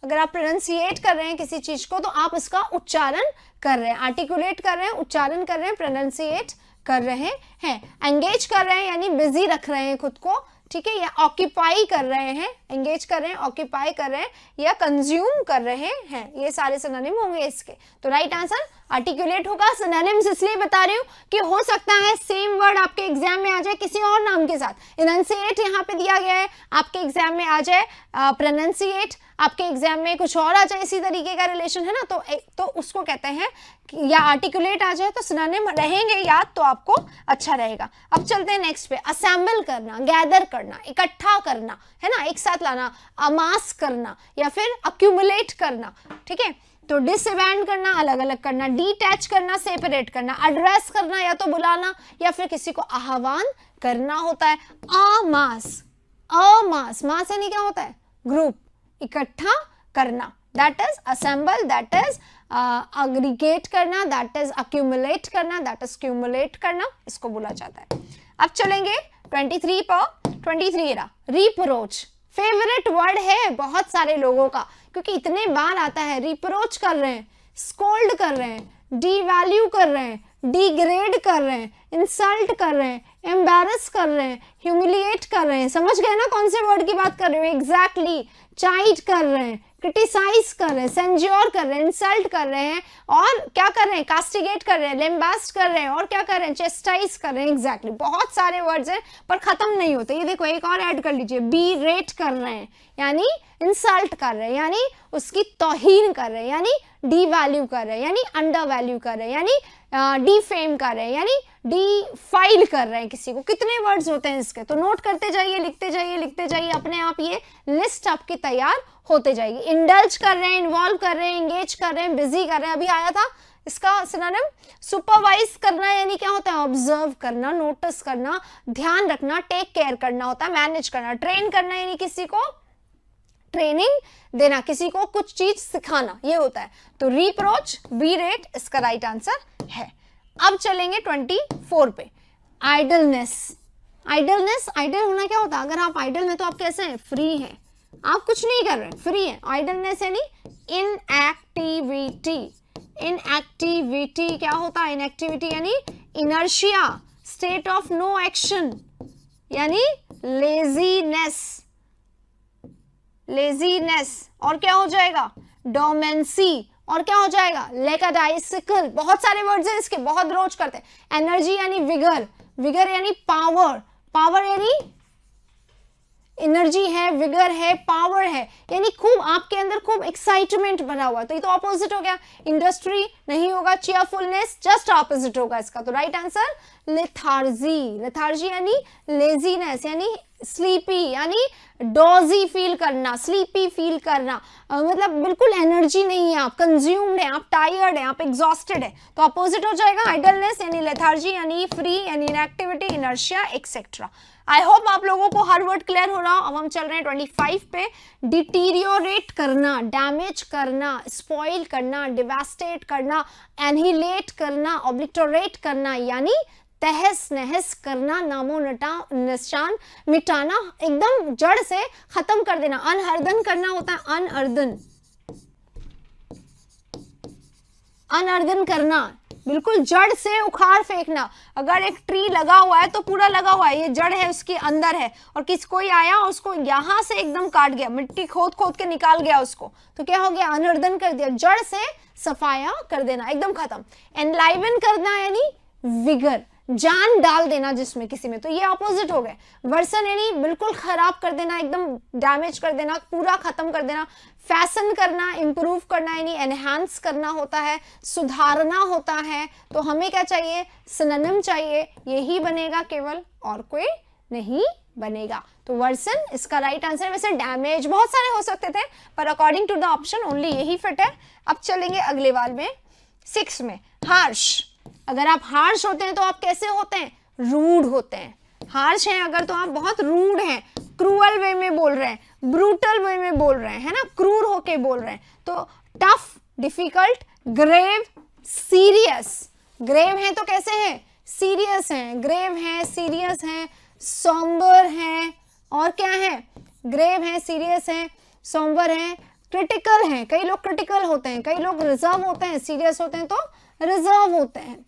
Speaker 1: अगर आप प्रोनाउंसिएट कर रहे हैं किसी चीज को तो आप इसका उच्चारण कर रहे हैं, आर्टिकुलेट कर रहे हैं, उच्चारण कर रहे हैं, प्रोनाउंसिएट कर रहे हैं। एंगेज कर रहे हैं यानी बिजी रख रहे हैं खुद को। ठीक है, या ऑक्यूपाई कर रहे हैं, एंगेज कर रहे हैं, ऑक्यूपाई कर रहे हैं, या कंज्यूम कर रहे हैं, ये सारे सिनोनिम होंगे इसके। तो राइट आंसर आर्टिकुलेट होगा। सिनोनिम्स इसलिए बता रही हूँ कि हो सकता है सेम वर्ड आपके एग्जाम में आ जाए किसी और नाम के साथ। इनंसिएट यहाँ पे दिया गया है, आपके एग्जाम में आ जाए प्रोनाउंसिएट, आपके एग्जाम में कुछ और आ जाए इसी तरीके का रिलेशन है ना, तो उसको कहते हैं, या आर्टिकुलेट आ जाए तो सिनोनिम रहेंगे याद, तो आपको अच्छा रहेगा। अब चलते हैं नेक्स्ट पे। असेंबल करना, गैदर करना, इकट्ठा करना, है ना, एक साथ लाना, अमास करना या फिर अक्यूमुलेट करना। ठीक है, तो डिसबैंड करना, अलग अलग करना, डिटैच करना, सेपरेट करना, एड्रेस करना या तो बुलाना या फिर किसी को आह्वान करना होता है। अमास, अमास, मास यानी क्या होता है, ग्रुप, इकट्ठा करना, that is assemble, that is aggregate करना, दैट इज अक्यूमुलेट करना, दैट इज क्यूमुलेट करना, इसको बोला जाता है। अब चलेंगे 23 पर। 23 रहा रिप्रोच, फेवरेट वर्ड है बहुत सारे लोगों का, क्योंकि इतने बार आता है। रिप्रोच कर रहे हैं, स्कोल्ड कर रहे हैं, डीवैल्यू कर रहे हैं, डिग्रेड कर रहे हैं, इंसल्ट कर रहे हैं, एम्बैरस कर रहे हैं, ह्यूमिलिएट कर रहे हैं। समझ गए ना कौन से वर्ड की बात कर रहे हो? एग्जैक्टली, चाइड कर रहे हैं, क्रिटिसाइज कर रहे हैं, सेंज्योर कर रहे हैं, इंसल्ट कर रहे हैं, और क्या कर रहे हैं? कास्टिगेट कर रहे हैं, लेम्बास्ट कर रहे हैं, और क्या कर रहे हैं? चेस्टाइज कर रहे हैं। एग्जैक्टली, बहुत सारे वर्ड्स हैं पर खत्म नहीं होते। ये देखो एक और ऐड कर लीजिए, बी रेट कर रहे हैं यानी इंसल्ट कर रहे हैं, यानी उसकी तौहीन कर रहे हैं, यानी डीवैल्यू कर रहे हैं, यानी अंडर वैल्यू कर रहे हैं, यानी डीफेम कर रहे हैं, यानी डिफाइल कर रहे हैं किसी को। कितने वर्ड्स होते हैं इसके? तो नोट करते जाइए, लिखते जाइए, लिखते जाइए, अपने आप ये लिस्ट आपकी तैयार होते जाएगी। इंडल्ज कर रहे हैं, इन्वॉल्व कर रहे हैं, एंगेज कर रहे हैं, बिजी कर रहे हैं। अभी आया था इसका सिनोनिम सुपरवाइज करना, यानी क्या होता है? ऑब्जर्व करना, नोटिस करना, ध्यान रखना, टेक केयर करना होता है, मैनेज करना। ट्रेन करना यानी किसी को ट्रेनिंग देना, किसी को कुछ चीज सिखाना, ये होता है। तो रिप्रोच, बी रेट इसका राइट आंसर है। अब चलेंगे 24 पे, आइडलनेस। आइडलनेस, आइडल होना क्या होता है? अगर आप आइडल में तो आप कैसे हैं? फ्री हैं, आप कुछ नहीं कर रहे, फ्री है। आइडलनेस यानी इनएक्टिविटी। इनएक्टिविटी क्या होता है? इनएक्टिविटी यानी inertia, state of no action, यानी लेजीनेस। लेजीनेस, और क्या हो जाएगा? डोमेंसी, और क्या हो जाएगा? लेकाडाइसिकल। बहुत सारे वर्ड्स हैं इसके, बहुत रोज करते हैं। एनर्जी यानी विगर, विगर यानी पावर, पावर यानी एनर्जी है, विगर है, पावर है, यानी खूब आपके अंदर खूब एक्साइटमेंट भरा हुआ है। तो ये तो ऑपोजिट हो गया, इंडस्ट्री नहीं होगा, चीयरफुलनेस जस्ट ऑपोजिट होगा इसका। तो राइट आंसर लेथार्जी। लेथार्जी यानी लेजीनेस, यानी स्लीपी, यानी डोजी फील करना, स्लीपी फील करना, मतलब बिल्कुल एनर्जी नहीं है, आप कंज्यूम्ड है, आप टायर्ड है, आप एग्जॉस्टेड है। तो अपोजिट हो जाएगा आइडलनेस यानी लेथार्जी, यानी फ्री, यानी inactivity, inertia etcetera. I hope आप लोगों को हर वर्ड क्लियर हो रहा। अब हम चल रहे हैं 25 पे। डिटीरियोरेट करना, डैमेज करना, स्पॉइल करना, डिवास्टेट करना, एनहिलेट करना, ऑब्लिटरेट करना, यानी तहस नहस करना, नामो निशान मिटाना, एकदम जड़ से खत्म कर देना। अनहर्दन करना होता है, अनअर्दन, अनअर्दन करना, बिल्कुल जड़ से उखाड़ फेंकना। अगर एक ट्री लगा हुआ है तो पूरा लगा हुआ है, ये जड़ है उसके अंदर है, और किसी कोई आया और उसको यहां से एकदम काट गया, मिट्टी खोद खोद के निकाल गया उसको, तो क्या हो गया? अनअर्दन कर दिया, जड़ से सफाया कर देना, एकदम खत्म। एनलाइवन करना यानी विगर, जान डाल देना जिसमें किसी में, तो ये ऑपोजिट हो गए। वर्सन यानी बिल्कुल खराब कर देना, एकदम डैमेज कर देना, पूरा खत्म कर देना। फैशन करना, इंप्रूव करना यानी एनहांस करना होता है, सुधारना होता है। तो हमें क्या चाहिए? सिनोनिम चाहिए, यही बनेगा केवल, और कोई नहीं बनेगा। तो वर्सन इसका राइट आंसर। वैसे डैमेज बहुत सारे हो सकते थे, पर according to the option only यही फिट है। अब चलेंगे अगले वाल में, 6 में, हार्श। अगर आप हार्श होते हैं तो आप कैसे होते हैं? रूड होते हैं। हार्श हैं अगर तो आप बहुत रूड हैं, क्रूअल वे में बोल रहे हैं, ब्रूटल वे में बोल रहे हैं, है ना, क्रूर होके बोल रहे हैं। तो tough, difficult, grave, serious. Grave हैं तो कैसे हैं? सीरियस हैं, ग्रेव हैं, सीरियस हैं, सॉम्बर हैं, और क्या है? ग्रेव हैं, सीरियस हैं, सॉम्बर हैं, क्रिटिकल हैं। कई लोग क्रिटिकल होते हैं, कई लोग रिजर्व होते हैं, सीरियस होते हैं तो रिजर्व होते हैं।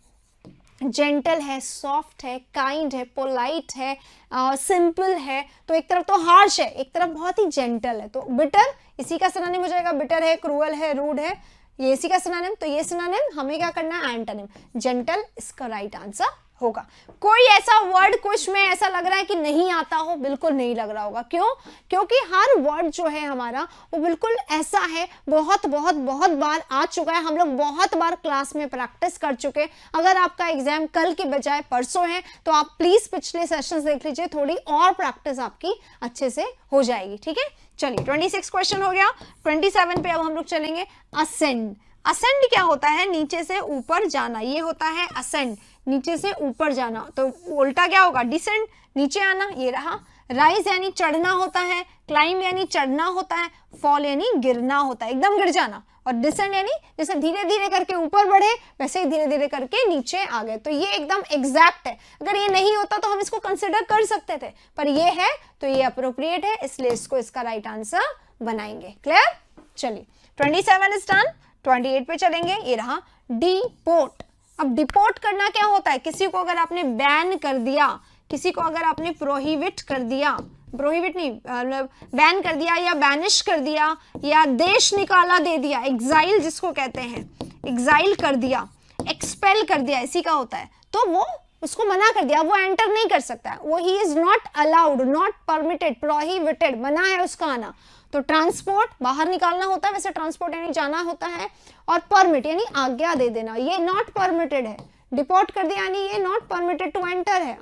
Speaker 1: जेंटल है, सॉफ्ट है, काइंड है, पोलाइट है, सिंपल है। तो एक तरफ तो हार्श है, एक तरफ बहुत ही जेंटल है। तो बिटर इसी का सिनोनिम हो जाएगा, बिटर है, क्रूअल है, रूड है, ये इसी का सिनोनिम। तो ये सिनोनिम हमें क्या करना है? एंटोनिम। जेंटल इसका राइट आंसर होगा। कोई ऐसा वर्ड कुछ में ऐसा लग रहा है कि नहीं आता हो? बिल्कुल नहीं लग रहा होगा। क्यों? क्योंकि हर वर्ड जो है हमारा वो बिल्कुल ऐसा है, बहुत बहुत बहुत बार आ चुका है, हम लोग बहुत बार क्लास में प्रैक्टिस कर चुके। अगर आपका एग्जाम कल के बजाय परसों है तो आप प्लीज पिछले सेशंस देख लीजिए, थोड़ी और प्रैक्टिस आपकी अच्छे से हो जाएगी। ठीक है, चलिए 26 क्वेश्चन हो गया। 27 पे अब हम लोग चलेंगे। असेंड। असेंड क्या होता है? नीचे से ऊपर जाना, ये होता है असेंड, नीचे से ऊपर जाना। तो उल्टा क्या होगा? डिसेंड, नीचे आना, ये रहा। राइज यानी चढ़ना होता है, क्लाइंब यानी चढ़ना होता है, फॉल यानी गिरना होता है, एकदम गिर जाना, और डिसेंड यानी जैसे धीरे धीरे करके ऊपर बढ़े वैसे ही धीरे धीरे करके नीचे आ गए। तो ये एकदम एग्जैक्ट है। अगर ये नहीं होता तो हम इसको कंसिडर कर सकते थे, पर ये है तो ये अप्रोप्रिएट है, इसलिए इसको इसका राइट आंसर बनाएंगे। क्लियर? चलिए 27 इज डन। 28 पे चलेंगे। ये रहा डिपोर्ट। अब डिपोर्ट करना क्या होता है? किसी को अगर आपने बैन कर दिया, किसी को अगर आपने प्रोहिबिट कर दिया, प्रोहिबिट नहीं मतलब बैन कर दिया या बैनिश कर दिया या देश निकाला दे दिया, एग्जाइल जिसको कहते हैं, एग्जाइल कर दिया, एक्सपेल कर दिया, इसी का होता है। तो वो उसको मना कर दिया, वो एंटर नहीं कर सकता है, वो he is not allowed, not permitted, prohibited, मना है उसका आना। तो ट्रांसपोर्ट बाहर निकालना होता है, वैसे ट्रांसपोर्ट यानी जाना होता है, और परमिट यानी आज्ञा दे देना, ये नॉट परमिटेड है। डिपोर्ट कर दिया यानी ये नॉट परमिटेड टू एंटर है,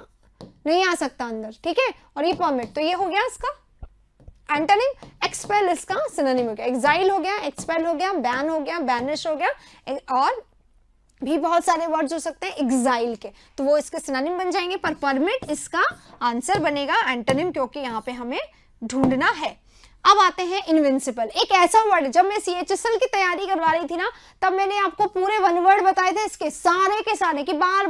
Speaker 1: नहीं आ सकता अंदर, ठीक है। और ये परमिट, तो ये हो गया इसका एंटोनिम। एक्सपेल इसका सिनोनिम हो गया, एग्जाइल हो गया, एक्सपेल हो गया, बैन हो गया, बैनिश हो गया, और भी बहुत सारे वर्ड्स हो सकते हैं एग्जाइल के, तो वो इसके सिनोनिम बन जाएंगे। पर परमिट इसका आंसर बनेगा एंटोनिम, क्योंकि यहाँ पे हमें ढूंढना है। अब आते हैं इनविंसिबल। एक ऐसा वर्ड, जब मैं CHSL की तैयारी करवा रही थी ना, तब मैंने आपको पूरे 1 वर्ड बताए थे इसके सारे के सारे, कि बार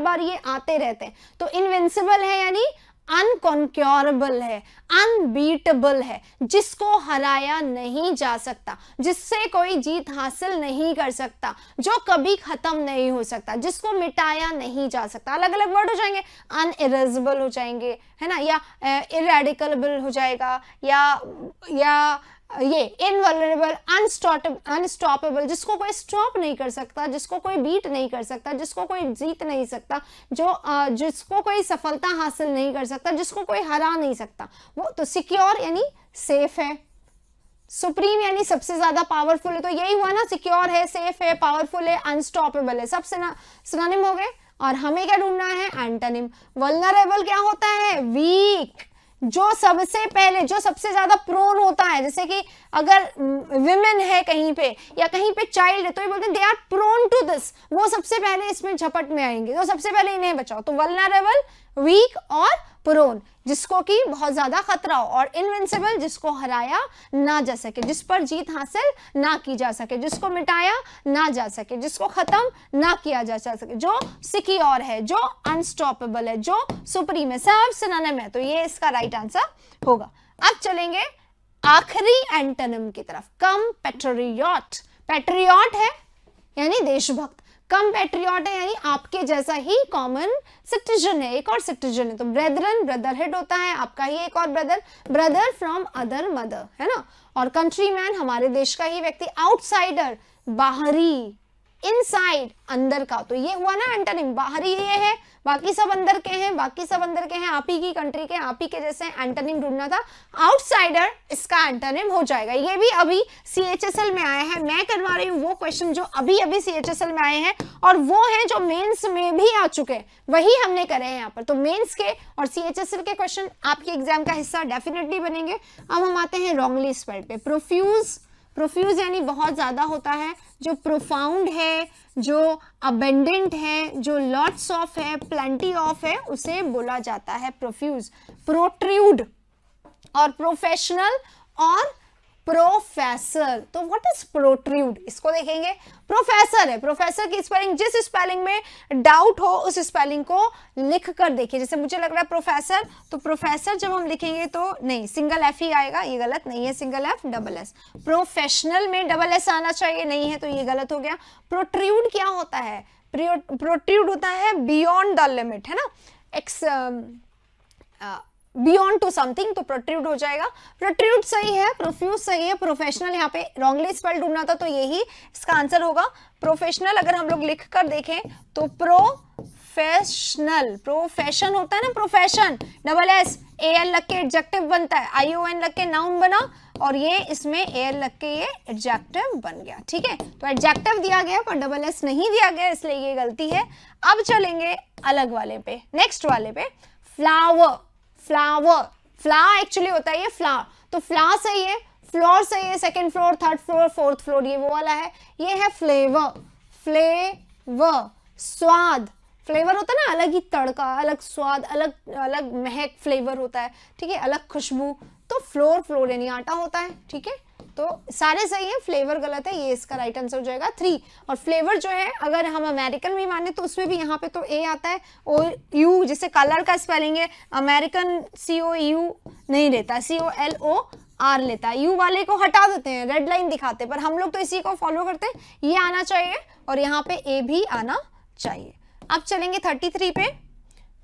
Speaker 1: बार ये आते रहते हैं। तो इनविंसिबल है यानी अनकॉन्क्योरेबल है, अनबीटेबल है, जिसको हराया नहीं जा सकता, जिससे कोई जीत हासिल नहीं कर सकता, जो कभी खत्म नहीं हो सकता, जिसको मिटाया नहीं जा सकता। अलग अलग वर्ड हो जाएंगे, अनइरेजेबल हो जाएंगे, है ना, या इरेडिकलेबल हो जाएगा, या ये इनवल्नरेबल, अनस्टॉपेबल, जिसको कोई स्टॉप नहीं कर सकता, जिसको कोई बीट नहीं कर सकता, जिसको कोई जीत नहीं सकता, जिसको कोई सफलता हासिल नहीं कर सकता, जिसको कोई हरा नहीं सकता वो। तो सिक्योर यानी सेफ है, सुप्रीम यानी सबसे ज्यादा पावरफुल है, तो यही हुआ ना, सिक्योर है, सेफ है, पावरफुल है, अनस्टॉपेबल है, सब सिनोनिम हो गए। और हमें क्या ढूंढना है? एंटोनिम। वल्नरेबल क्या होता है? वीक, जो सबसे पहले, जो सबसे ज्यादा प्रोन होता है, जैसे कि अगर विमेन है कहीं पे या कहीं पे चाइल्ड है, तो ये बोलते हैं they are prone to this, वो सबसे पहले इसमें झपट में आएंगे, तो सबसे पहले इन्हें बचाओ। तो वल्नरेबल, वीक और प्रोन, जिसको कि बहुत ज्यादा खतरा हो, और इनविंसिबल, जिसको हराया ना जा सके, जिस पर जीत हासिल ना की जा सके, जिसको मिटाया ना जा सके, जिसको खत्म ना किया जा सके, जो सिक्योर है, जो अनस्टॉपेबल है, जो सुप्रीम है, सब सिनोनिम है। तो ये इसका राइट आंसर होगा। अब चलेंगे आखिरी एंटोनिम की तरफ, कंपैट्रियट। पैट्रियट है यानी देशभक्त, कंपैट्रियट है यानी आपके जैसा ही कॉमन सिटीजन है, एक और सिटीजन है। तो ब्रेदरन, ब्रदरहुड होता है, आपका ही एक और brother, brother from other mother, है ना। और कंट्रीमैन, हमारे देश का ही व्यक्ति। आउटसाइडर, बाहरी, इनसाइड, अंदर का। तो ये हुआ ना एंटोनिम, बाहरी ये है, बाकी सब अंदर के हैं, बाकी सब अंदर के हैं, आप ही की कंट्री के, आप ही के जैसे एंटोनिम ढूंढना था। आउटसाइडर इसका एंटोनिम हो जाएगा। ये भी अभी CHSL में आया है, मैं करवा रही हूँ वो क्वेश्चन जो अभी CHSL में आए हैं, और वो हैं जो मेंस में भी आ चुके हैं, वही हमने करे हैं यहाँ पर। तो मेंस के और CHSL के क्वेश्चन आपके एग्जाम का हिस्सा डेफिनेटली बनेंगे। अब हम आते हैं रॉन्गली स्पेल्ड पे। प्रोफ्यूज, प्रोफ्यूज यानी बहुत ज्यादा होता है, जो प्रोफाउंड है, जो अबेंडेंट है, जो लॉट्स ऑफ है, प्लेंटी ऑफ है, उसे बोला जाता है प्रोफ्यूज। प्रोट्रूड और प्रोफेशनल और प्रोफेसर। तो व्हाट इज प्रोट्रूड, इसको देखेंगे। प्रोफेसर है, प्रोफेसर की स्पेलिंग, जिस स्पेलिंग में डाउट हो उस स्पेलिंग को लिख कर देखिए। जैसे मुझे लग रहा है प्रोफेसर, तो प्रोफेसर जब हम लिखेंगे तो नहीं, सिंगल एफ ही आएगा, ये गलत नहीं है, single F double S. Professional में डबल एस आना चाहिए, नहीं है तो ये गलत हो गया। प्रोट्रूड क्या होता है? प्रोट्रूड होता है बियॉन्ड द लिमिट, है ना, बियॉन्ड टू समथिंग, तो प्रोट्रूड हो जाएगा। प्रोट्रूड सही है, प्रोफ्यूज सही है, प्रोफेशनल यहाँ पे रॉन्गली स्पेल्ड ढूंढना था, तो यही इसका आंसर होगा। प्रोफेशनल अगर हम लोग लिख कर देखें तो प्रोफेशनल, प्रोफेशन होता है ना, प्रोफेशन, डबल एस, AL लग के एडजेक्टिव बनता है, ION लग के नाउन बना, और ये इसमें AL लग के ये एडजेक्टिव बन गया, ठीक है। तो एडजेक्टिव दिया गया पर डबल एस नहीं दिया गया, इसलिए ये गलती है। अब चलेंगे अलग वाले पे, नेक्स्ट वाले पे। फ्लावर, फ्लावर, फ्लावर एक्चुअली होता है ये फ्लावर, तो फ्लावर सही है, फ्लोर सही है, second floor, third floor, fourth floor, ये वो वाला है। ये है फ्लेवर, फ्लेवर, स्वाद, फ्लेवर होता है ना, अलग ही तड़का, अलग स्वाद, अलग अलग महक फ्लेवर होता है, ठीक है, अलग खुशबू। तो फ्लोर यानी आटा होता है, ठीक है। तो सारे सही है, फ्लेवर गलत है, ये इसका राइट आंसर हो जाएगा 3। और फ्लेवर जो है अगर हम अमेरिकन भी माने तो उसमें भी यहाँ पे तो ए आता है, और यू जैसे कलर का स्पेलिंग है, अमेरिकन COU नहीं लेता, COLOR लेता है, यू वाले को हटा देते हैं, रेड लाइन दिखाते हैं, पर हम लोग तो इसी को फॉलो करते हैं। ये आना चाहिए और यहाँ पे ए भी आना चाहिए। अब चलेंगे 33 पे।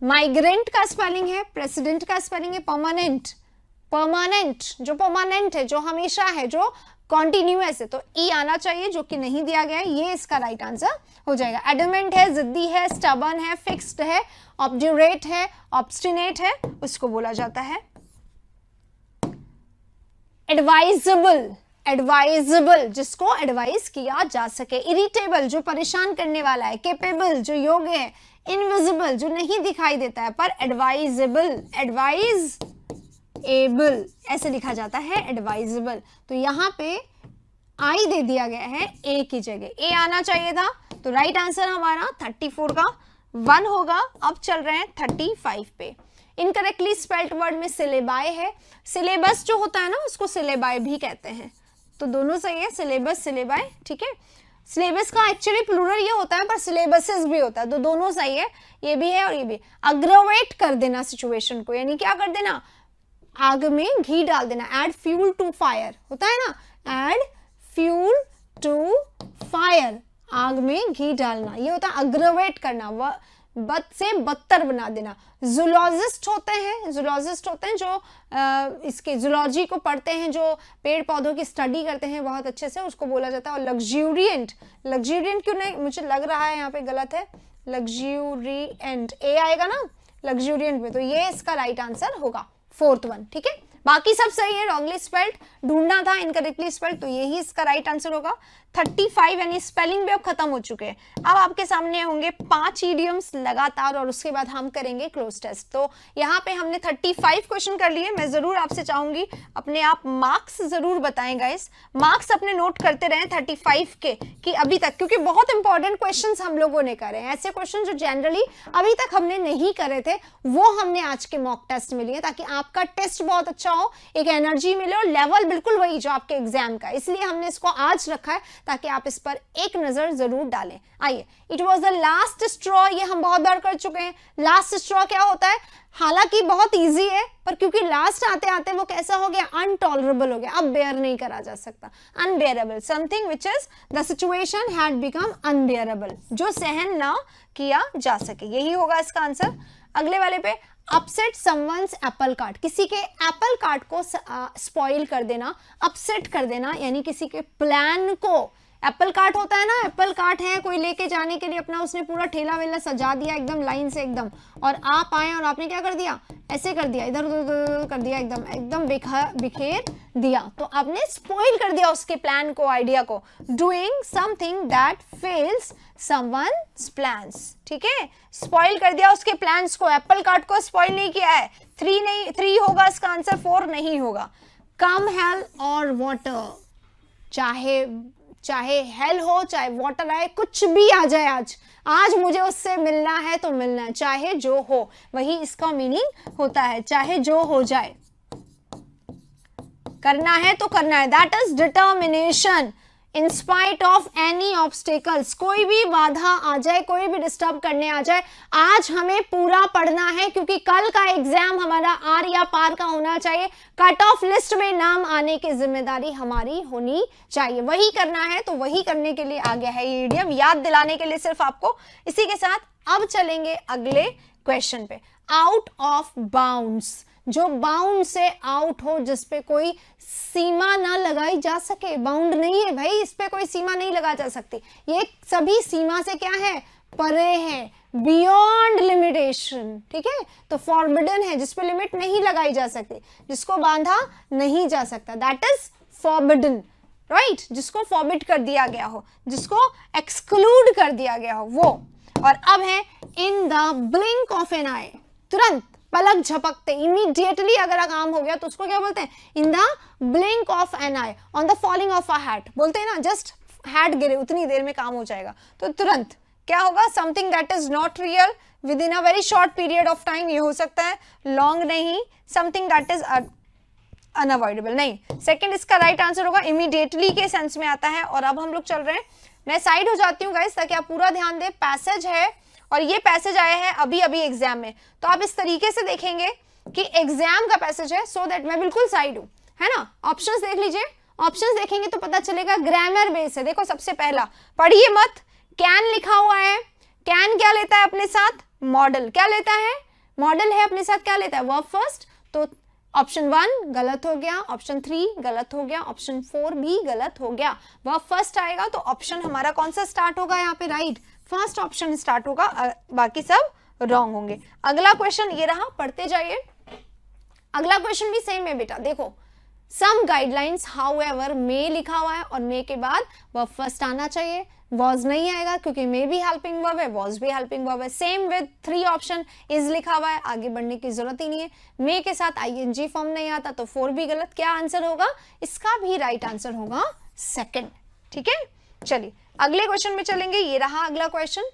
Speaker 1: माइग्रेंट का स्पेलिंग है, प्रेसिडेंट का स्पेलिंग है परमानेंट। परमानेंट जो परमानेंट है, जो हमेशा है, जो कॉन्टिन्यूअस है, तो ई आना चाहिए, जो कि नहीं दिया गया है, ये इसका राइट आंसर हो जाएगा। एडमेंट है, जिद्दी है, स्टबर्न है, फिक्स्ड है, ऑब्ड्यूरेट है, ऑब्स्टिनेट है, उसको बोला जाता है एडवाइजेबल। एडवाइजेबल जिसको एडवाइस किया जा सके। इरिटेबल जो परेशान करने वाला है। केपेबल जो योग्य है। इनविजिबल जो नहीं दिखाई देता है, पर एडवाइजेबल, एडवाइजेबल ऐसे लिखा जाता है, एडवाइजेबल। तो यहाँ पे आई दे दिया गया है ए की जगह, ए आना चाहिए था। तो राइट आंसर हमारा 34 का 1 होगा। अब चल रहे हैं 35 पे। इनकरेक्टली स्पेल्ड वर्ड में सिलेबाई है। सिलेबस जो होता है ना, उसको सिलेबाई भी कहते हैं, तो दोनों सही है, सिलेबस सिलेबाई, ठीक है। सिलेबस का एक्चुअली प्लूरल ये होता है, पर सिलेबसेस भी होता है, तो दोनों सही है, ये भी है और ये भी। अग्रवेट कर देना सिचुएशन को, यानी क्या कर देना, आग में घी डाल देना। ऐड फ्यूल टू फायर होता है ना, ऐड फ्यूल टू फायर, आग में घी डालना, ये होता है अग्रवेट करना, बद से बदतर बना देना। जूलॉजिस्ट होते हैं, जूलॉजिस्ट होते हैं जो इसके जूलॉजी को पढ़ते हैं, जो पेड़ पौधों की स्टडी करते हैं बहुत अच्छे से, उसको बोला जाता है। और लग्जूरियंट, लग्जूरियंट क्यों नहीं, मुझे लग रहा है यहाँ पे गलत है, लग्जूरियंट ए आएगा ना लग्जूरियंट में, तो ये इसका राइट आंसर होगा 4th वन, ठीक है। बाकी सब सही है, रॉन्गली स्पेल्ड ढूंढना था, इनकरेक्टली स्पेल्ड, तो यही इसका राइट आंसर होगा। 35 यानी स्पेलिंग भी अब खत्म हो चुके हैं। अब आपके सामने होंगे 5 इडियम्स लगातार, और उसके बाद हम करेंगे क्लोज टेस्ट। तो यहाँ पे हमने 35 क्वेश्चन कर लिए। मैं जरूर आपसे चाहूंगी अपने आप मार्क्स जरूर बताएं गाइस, मार्क्स अपने नोट करते रहें 35 के कि अभी तक, क्योंकि बहुत इंपॉर्टेंट क्वेश्चंस हम लोगों ने करे हैं, ऐसे क्वेश्चन जो जनरली अभी तक हमने नहीं करे थे, वो हमने आज के मॉक टेस्ट में लिए, ताकि आपका टेस्ट बहुत अच्छा हो, एक एनर्जी मिले और लेवल बिल्कुल वही जो आपके एग्जाम का, इसलिए हमने इसको आज रखा है ताकि आप इस पर एक नजर जरूर डालें। आइए, it was the last straw, ये हम बहुत बार कर चुके हैं। लास्ट स्ट्रॉ क्या होता है, हालांकि बहुत इजी है, पर क्योंकि लास्ट आते आते वो कैसा हो गया, अनटॉलरेबल हो गया, अब बेयर नहीं करा जा सकता। Unbearable, something which is the situation had become unbearable, जो सहन ना किया जा सके, यही होगा इसका आंसर। अगले वाले पे, अपसेट समवन्स एप्पल कार्ट, किसी के एप्पल कार्ट को स्पॉइल कर देना, अपसेट कर देना, यानी किसी के प्लान को। एप्पल कार्ट होता है ना, एप्पल कार्ट है, कोई लेके जाने के लिए अपना उसने पूरा ठेला वेला सजा दिया एकदम लाइन से एकदम, और आप आए और आपने क्या कर दिया, ऐसे कर दिया, इधर उधर कर दिया, एकदम एकदम बिखेर दिया, तो आपने स्पॉइल कर दिया उसके प्लान को, आइडिया को। Doing something that fails someone's plans, ठीक है, स्पॉइल कर दिया उसके प्लान्स को, एप्पल कार्ट को स्पॉइल नहीं किया है। 3 होगा इसका आंसर, 4 नहीं होगा। कम हेल और वाटर, चाहे हेल हो, चाहे वाटर आए, कुछ भी आ जाए, आज मुझे उससे मिलना है तो मिलना है, चाहे जो हो, वही इसका मीनिंग होता है, चाहे जो हो जाए, करना है तो करना है, that is determination. In spite of any obstacles, कोई भी बाधा आ जाए, कोई भी डिस्टर्ब करने आ जाए, आज हमें पूरा पढ़ना है, क्योंकि कल का एग्जाम हमारा आर या पार का होना चाहिए। कट ऑफ लिस्ट में नाम आने की जिम्मेदारी हमारी होनी चाहिए, वही करना है, तो वही करने के लिए आ गया है ये इडियम, याद दिलाने के लिए सिर्फ आपको। इसी के साथ अब चलेंगे अगले क्वेश्चन पे। आउट ऑफ बाउंड्स, जो बाउंड से आउट हो, जिसपे कोई सीमा ना लगाई जा सके, बाउंड नहीं है भाई, इस पे कोई सीमा नहीं लगा जा सकती, ये सभी सीमा से क्या है, परे है, बियॉन्ड लिमिटेशन, ठीक है। तो फॉरबिडन है, जिसपे लिमिट नहीं लगाई जा सकती, जिसको बांधा नहीं जा सकता, दैट इज फॉरबिडन, राइट, जिसको फॉरबिड कर दिया गया हो, जिसको एक्सक्लूड कर दिया गया हो, वो। और अब है in the blink of an eye, तुरंत, पलक झपकते, इमीडिएटली अगर काम हो गया तो उसको क्या बोलते हैं, in the blink of an eye, on the falling of a hat, बोलते हैं ना, जस्ट हैट गिरे उतनी देर में काम हो जाएगा, तो तुरंत, क्या होगा, something that is not real with in a very short period of time, ये हो सकता है, लॉन्ग नहीं, समथिंग दैट इज अनअवॉइडेबल नहीं। सेकंड इसका राइट आंसर होगा, इमीडिएटली के सेंस में आता है। और अब हम लोग चल रहे हैं, मैं साइड हो जाती हूँ गाइस ताकि आप पूरा ध्यान दें। पैसेज है और ये पैसेज आया है अभी अभी एग्जाम में, तो आप इस तरीके से देखेंगे कि एग्जाम का पैसेज है, सो दैट मैं बिल्कुल साइड हूं, है ना। ऑप्शंस देख लीजिए, ऑप्शंस देखेंगे तो पता चलेगा ग्रामर बेस है। देखो सबसे पहला पढ़िए मत, कैन लिखा हुआ है, कैन क्या लेता है अपने साथ, मॉडल क्या लेता है, मॉडल है अपने साथ, क्या लेता है, वर्ब फर्स्ट। तो ऑप्शन 1 गलत हो गया, ऑप्शन 3 गलत हो गया, ऑप्शन 4 भी गलत हो गया। वर्ब फर्स्ट आएगा तो ऑप्शन हमारा कौन सा स्टार्ट होगा यहाँ पे, राइट, फर्स्ट ऑप्शन स्टार्ट होगा, बाकी सब रॉन्ग होंगे। अगला क्वेश्चन ये रहा, पढ़ते जाइए। अगला क्वेश्चन भी सेम है बेटा, देखो सम गाइडलाइंस हाउएवर मे लिखा हुआ है और मे के बाद वर्ब फर्स्ट आना चाहिए, वॉज नहीं आएगा क्योंकि मे भी हेल्पिंग वर्ब है, वॉज भी हेल्पिंग वर्ब है। सेम विद 3 ऑप्शन, इज लिखा हुआ है, आगे बढ़ने की जरूरत ही नहीं है। मे के साथ आईएनजी फॉर्म नहीं आता तो 4 भी गलत। क्या आंसर होगा इसका, भी राइट आंसर होगा सेकंड, ठीक है। चलिए अगले क्वेश्चन में चलेंगे, ये रहा अगला क्वेश्चन।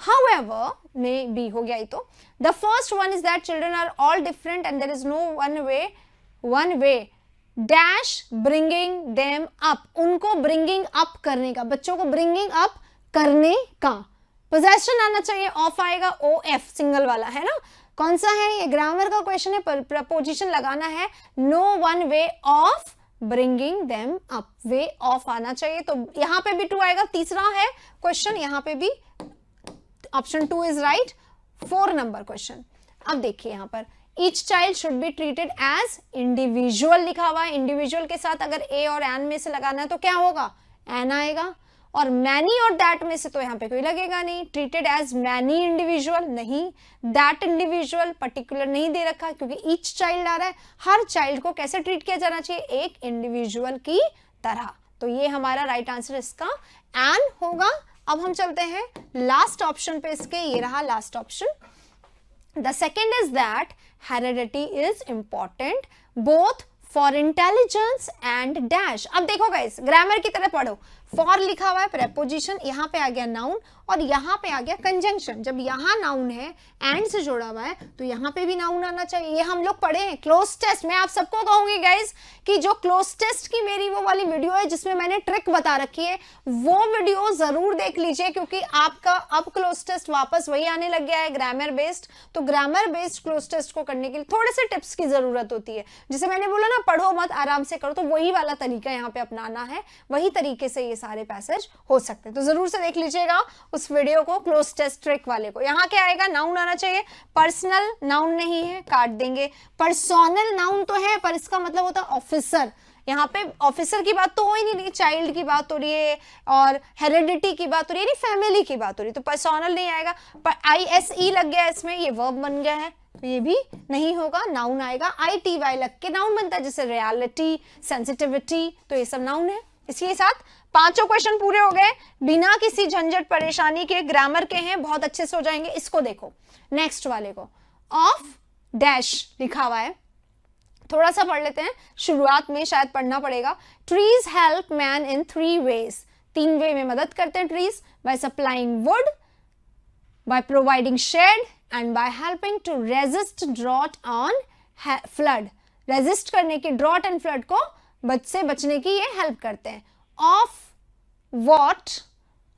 Speaker 1: However, may be हो गया ये तो। The first one is that children are all different and there is no one way dash bringing them up। उनको bringing up करने का, बच्चों को bringing up करने का possession आना चाहिए, ऑफ आएगा, OF सिंगल वाला है ना। कौन सा है ये, ग्रामर का क्वेश्चन है, प्रपोजिशन लगाना है, no one way of bringing them up, way of आना चाहिए। तो यहाँ पे भी 2 आएगा। तीसरा है क्वेश्चन, यहाँ पे भी option 2 is right. 4 number question, अब देखिए यहाँ पर each child should be treated as individual लिखा हुआ है। इंडिविजुअल के साथ अगर ए और एन में से लगाना है तो क्या होगा, एन आएगा। और मैनी और दैट में से तो यहाँ पे कोई लगेगा नहीं। ट्रीटेड एज मैनी इंडिविजुअल नहीं, दैट इंडिविजुअल पर्टिकुलर नहीं दे रखा क्योंकि ईच चाइल्ड आ रहा है। हर चाइल्ड को कैसे ट्रीट किया जाना चाहिए, एक इंडिविजुअल की तरह। तो ये हमारा राइट आंसर इसका एन होगा। अब हम चलते हैं लास्ट ऑप्शन पे इसके, ये रहा last option. The second is that heredity is important both for intelligence and dash. अब देखो गाइस, ग्रामर की तरह पढ़ो। फॉर लिखा हुआ है प्रेपोजिशन, यहाँ पे आ गया नाउन और यहाँ पे आ गया कंजंक्शन। जब यहाँ नाउन है एंड से जोड़ा हुआ है तो यहाँ पे भी नाउन आना चाहिए। ये हम लोग पढ़े हैं क्लोज टेस्ट। मैं आप सबको कहूंगी गाइस कि जो क्लोज टेस्ट की मेरी वो वाली वीडियो है जिसमें मैंने ट्रिक बता रखी है, वो वीडियो जरूर देख लीजिए क्योंकि आपका अब क्लोज टेस्ट वापस वही आने लग गया है, ग्रामर बेस्ड। तो ग्रामर बेस्ड क्लोज टेस्ट को करने के लिए थोड़े से टिप्स की जरूरत होती है। जैसे मैंने बोला ना, पढ़ो मत, आराम से करो, तो वही वाला तरीका यहाँ पे अपनाना है। वही तरीके से ये सारे पैसेज हो सकते हैं, तो जरूर से देख लीजिएगा उस वीडियो को, क्लोज टेस्ट ट्रिक वाले को। यहाँ क्या आएगा, नाउन आना चाहिए। पर्सनल नाउन नहीं है, काट देंगे। पर्सोनल नाउन तो है पर इसका मतलब होता है ऑफिसर। यहाँ पे ऑफिसर की बात तो हो ही नहीं, चाइल्ड की बात हो रही है और हेरिडिटी की बात हो रही है, फैमिली की बात हो रही है, तो पर्सोनल नहीं आएगा। पर ISE लग गया इसमें, ये वर्ब बन गया है तो ये भी नहीं होगा। नाउन आएगा, ITY लग के नाउन बनता है, जैसे रियलिटी, सेंसिटिविटी, तो ये सब नाउन है। इसके साथ 5 क्वेश्चन पूरे हो गए, बिना किसी झंझट परेशानी के, ग्रामर के हैं, बहुत अच्छे से हो जाएंगे। इसको देखो, नेक्स्ट वाले को, ऑफ डैश लिखा हुआ है, थोड़ा सा पढ़ लेते हैं, शुरुआत में शायद पढ़ना पड़ेगा। Trees help man in 3 ways, 3 way में मदद करते हैं trees, by supplying wood, by providing shade and by helping to resist drought on flood. Resist करने की, ड्रॉट एंड फ्लड को से बचने की ये हेल्प करते हैं। ऑफ वॉट,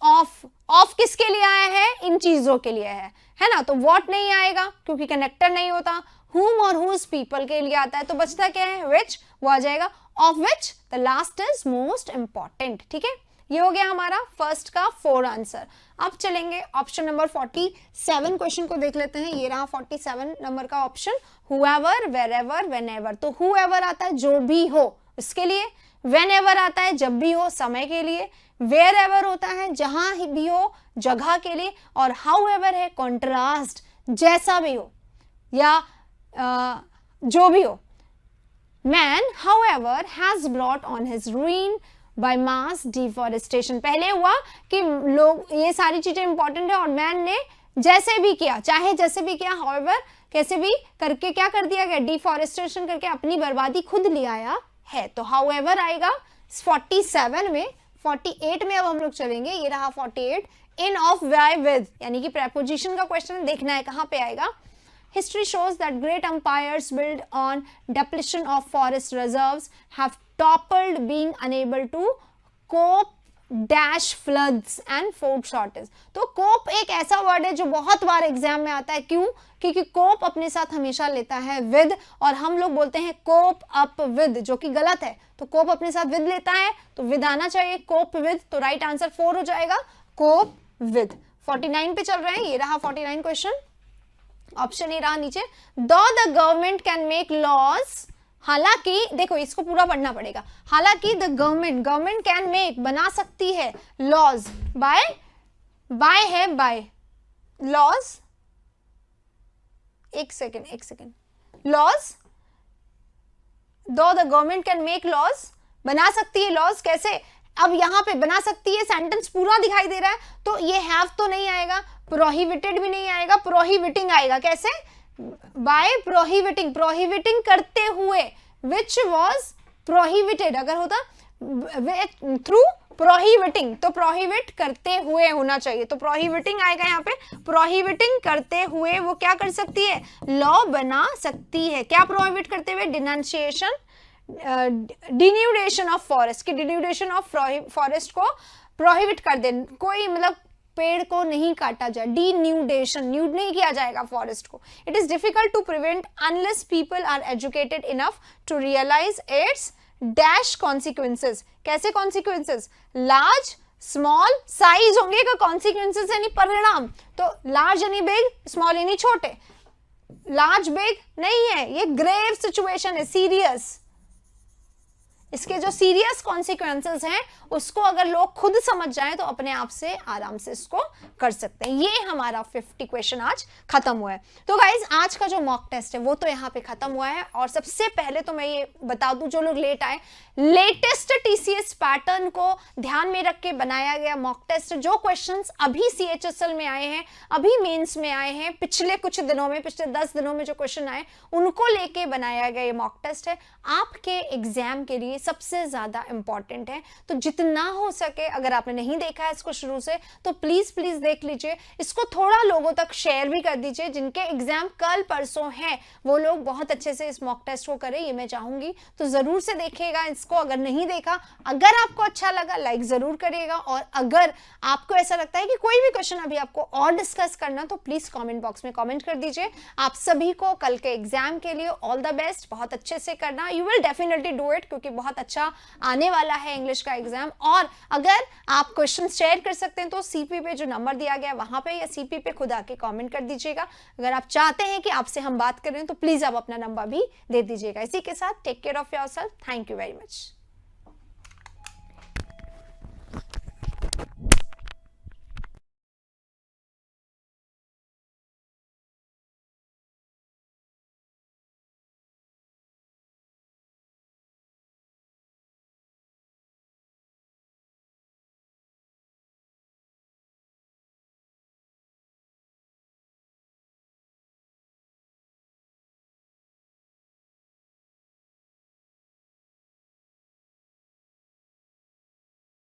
Speaker 1: ऑफ किसके लिए आया है, इन चीजों के लिए है ना। तो वॉट नहीं आएगा क्योंकि कनेक्टर नहीं होता। whom और whose पीपल के लिए आता है, तो बचता क्या है, which, वो आ जाएगा। Of which the last is most important. ठीक है, ये हो गया हमारा फर्स्ट का 4 आंसर। अब चलेंगे ऑप्शन नंबर 47 क्वेश्चन को देख लेते हैं। ये रहा 47 नंबर का ऑप्शन, whoever, wherever, whenever। तो whoever आता है जो भी हो इसके लिए, whenever आता है जब भी हो समय के लिए, wherever होता है जहां भी हो जगह के लिए, और however है कॉन्ट्रास्ट, जैसा भी हो या जो भी हो। Man, however, has brought on his ruin by mass deforestation। पहले हुआ कि लोग, ये सारी चीजें इंपॉर्टेंट है, और मैन ने जैसे भी किया, चाहे जैसे भी किया, however कैसे भी करके क्या कर दिया गया, डिफॉरेस्टेशन करके अपनी बर्बादी खुद ले आया है। तो however आएगा 47 में। 48 में अब हम लोग चलेंगे, ये रहा 48। इन, ऑफ, बाय, विद, यानी कि प्रेपोजिशन का क्वेश्चन देखना है कहाँ पे आएगा. History shows that great empires built on depletion of forest reserves have toppled, being unable to cope dash floods and food shortage. तो कोप एक ऐसा वर्ड है जो बहुत बार एग्जाम में आता है. क्यों? क्योंकि कोप अपने साथ हमेशा लेता है विद, और हम लोग बोलते हैं कोप अप विद, जो कि गलत है. तो कोप अपने साथ विद लेता है तो विद आना चाहिए, कोप विद. तो राइट आंसर 4 हो जाएगा, कोप विद. 49 पे चल रहे हैं, ये रहा 49 क्वेश्चन. ऑप्शन ए रहा नीचे. Though the government can make laws, हालांकि देखो इसको पूरा पढ़ना पड़ेगा. हालांकि द गवर्नमेंट कैन मेक, बना सकती है, लॉज बाय है बाय, लॉज, एक second, laws, though the government can make laws, बना सकती है लॉज. कैसे? अब यहां पे बना सकती है, सेंटेंस पूरा दिखाई दे रहा है, तो ये हैव तो नहीं आएगा, प्रोहिबिटेड भी नहीं आएगा, प्रोहिबिटिंग आएगा. कैसे? बाय प्रोहिबिटिंग, प्रोहिबिटिंग करते हुए, विच वॉज प्रोहिबिटेड अगर होता थ्रू प्रोहिबिटिंग, तो प्रोहिबिट करते हुए होना चाहिए. तो प्रोहिबिटिंग आएगा यहाँ पे. प्रोहिबिटिंग करते हुए वो क्या कर सकती है? लॉ बना सकती है. क्या प्रोहिबिट करते हुए? डिनाउंसिएशन, डिन्यूडेशन ऑफ फॉरेस्ट, की डिन्यूडेशन ऑफ फॉरेस्ट को प्रोहिबिट कर दे. कोई मतलब पेड़ को नहीं काटा जाए, डिन्यूडेशन, न्यूड नहीं किया जाएगा फॉरेस्ट को. It is difficult to prevent unless people are educated enough to realise its dash consequences. कैसे कॉन्सिक्वेंसेस? लार्ज, स्मॉल, साइज होंगे का कॉन्सिक्वेंसेस यानी परिणाम. तो लार्ज यानी बिग, स्मॉल यानी छोटे. लार्ज बिग नहीं है, ये ग्रेव सिचुएशन है, सीरियस. इसके जो सीरियस कॉन्सिक्वेंसेस हैं उसको अगर लोग खुद समझ जाएं तो अपने आप से आराम से इसको कर सकते हैं. ये हमारा 50 क्वेश्चन आज खत्म हुआ है. तो गाइज आज का जो मॉक टेस्ट है वो तो यहाँ पे खत्म हुआ है. और सबसे पहले तो मैं ये बता दूं, जो लोग लेट आए, लेटेस्ट टीसीएस पैटर्न को ध्यान में रख के बनाया गया मॉक टेस्ट. जो क्वेश्चंस अभी सीएचएसएल में आए हैं, अभी मेंस में आए हैं, पिछले कुछ दिनों में, पिछले 10 दिनों में जो क्वेश्चन आए उनको लेके बनाया गया ये मॉक टेस्ट है. आपके एग्जाम के लिए सबसे ज्यादा इंपॉर्टेंट है. तो जितना हो सके, अगर आपने नहीं देखा है इसको शुरू से, तो प्लीज देख लीजिए. इसको थोड़ा लोगों तक शेयर भी कर दीजिए. जिनके एग्जाम कल परसों हैं वो लोग बहुत अच्छे से इस मॉक टेस्ट को करें, ये मैं चाहूंगी. तो जरूर से देखिएगा इसको. अगर नहीं देखा, अगर आपको अच्छा लगा लाइक जरूर करिएगा. और अगर आपको ऐसा लगता है कि कोई भी क्वेश्चन अभी आपको और डिस्कस करना, तो प्लीज कमेंट बॉक्स में कमेंट कर दीजिए. आप सभी को कल के एग्जाम के लिए ऑल द बेस्ट. बहुत अच्छे से करना, you will definitely do it, क्योंकि बहुत अच्छा आने वाला है इंग्लिश का एग्जाम. और अगर आप क्वेश्चन शेयर कर सकते हैं तो सीपी पे जो नंबर दिया गया वहां पे, या सीपी पे खुद आके कमेंट कर दीजिएगा. अगर आप चाहते हैं कि आपसे हम बात करें तो प्लीज आप अपना नंबर भी दे दीजिएगा. इसी के साथ take care of yourself. Thank you very much.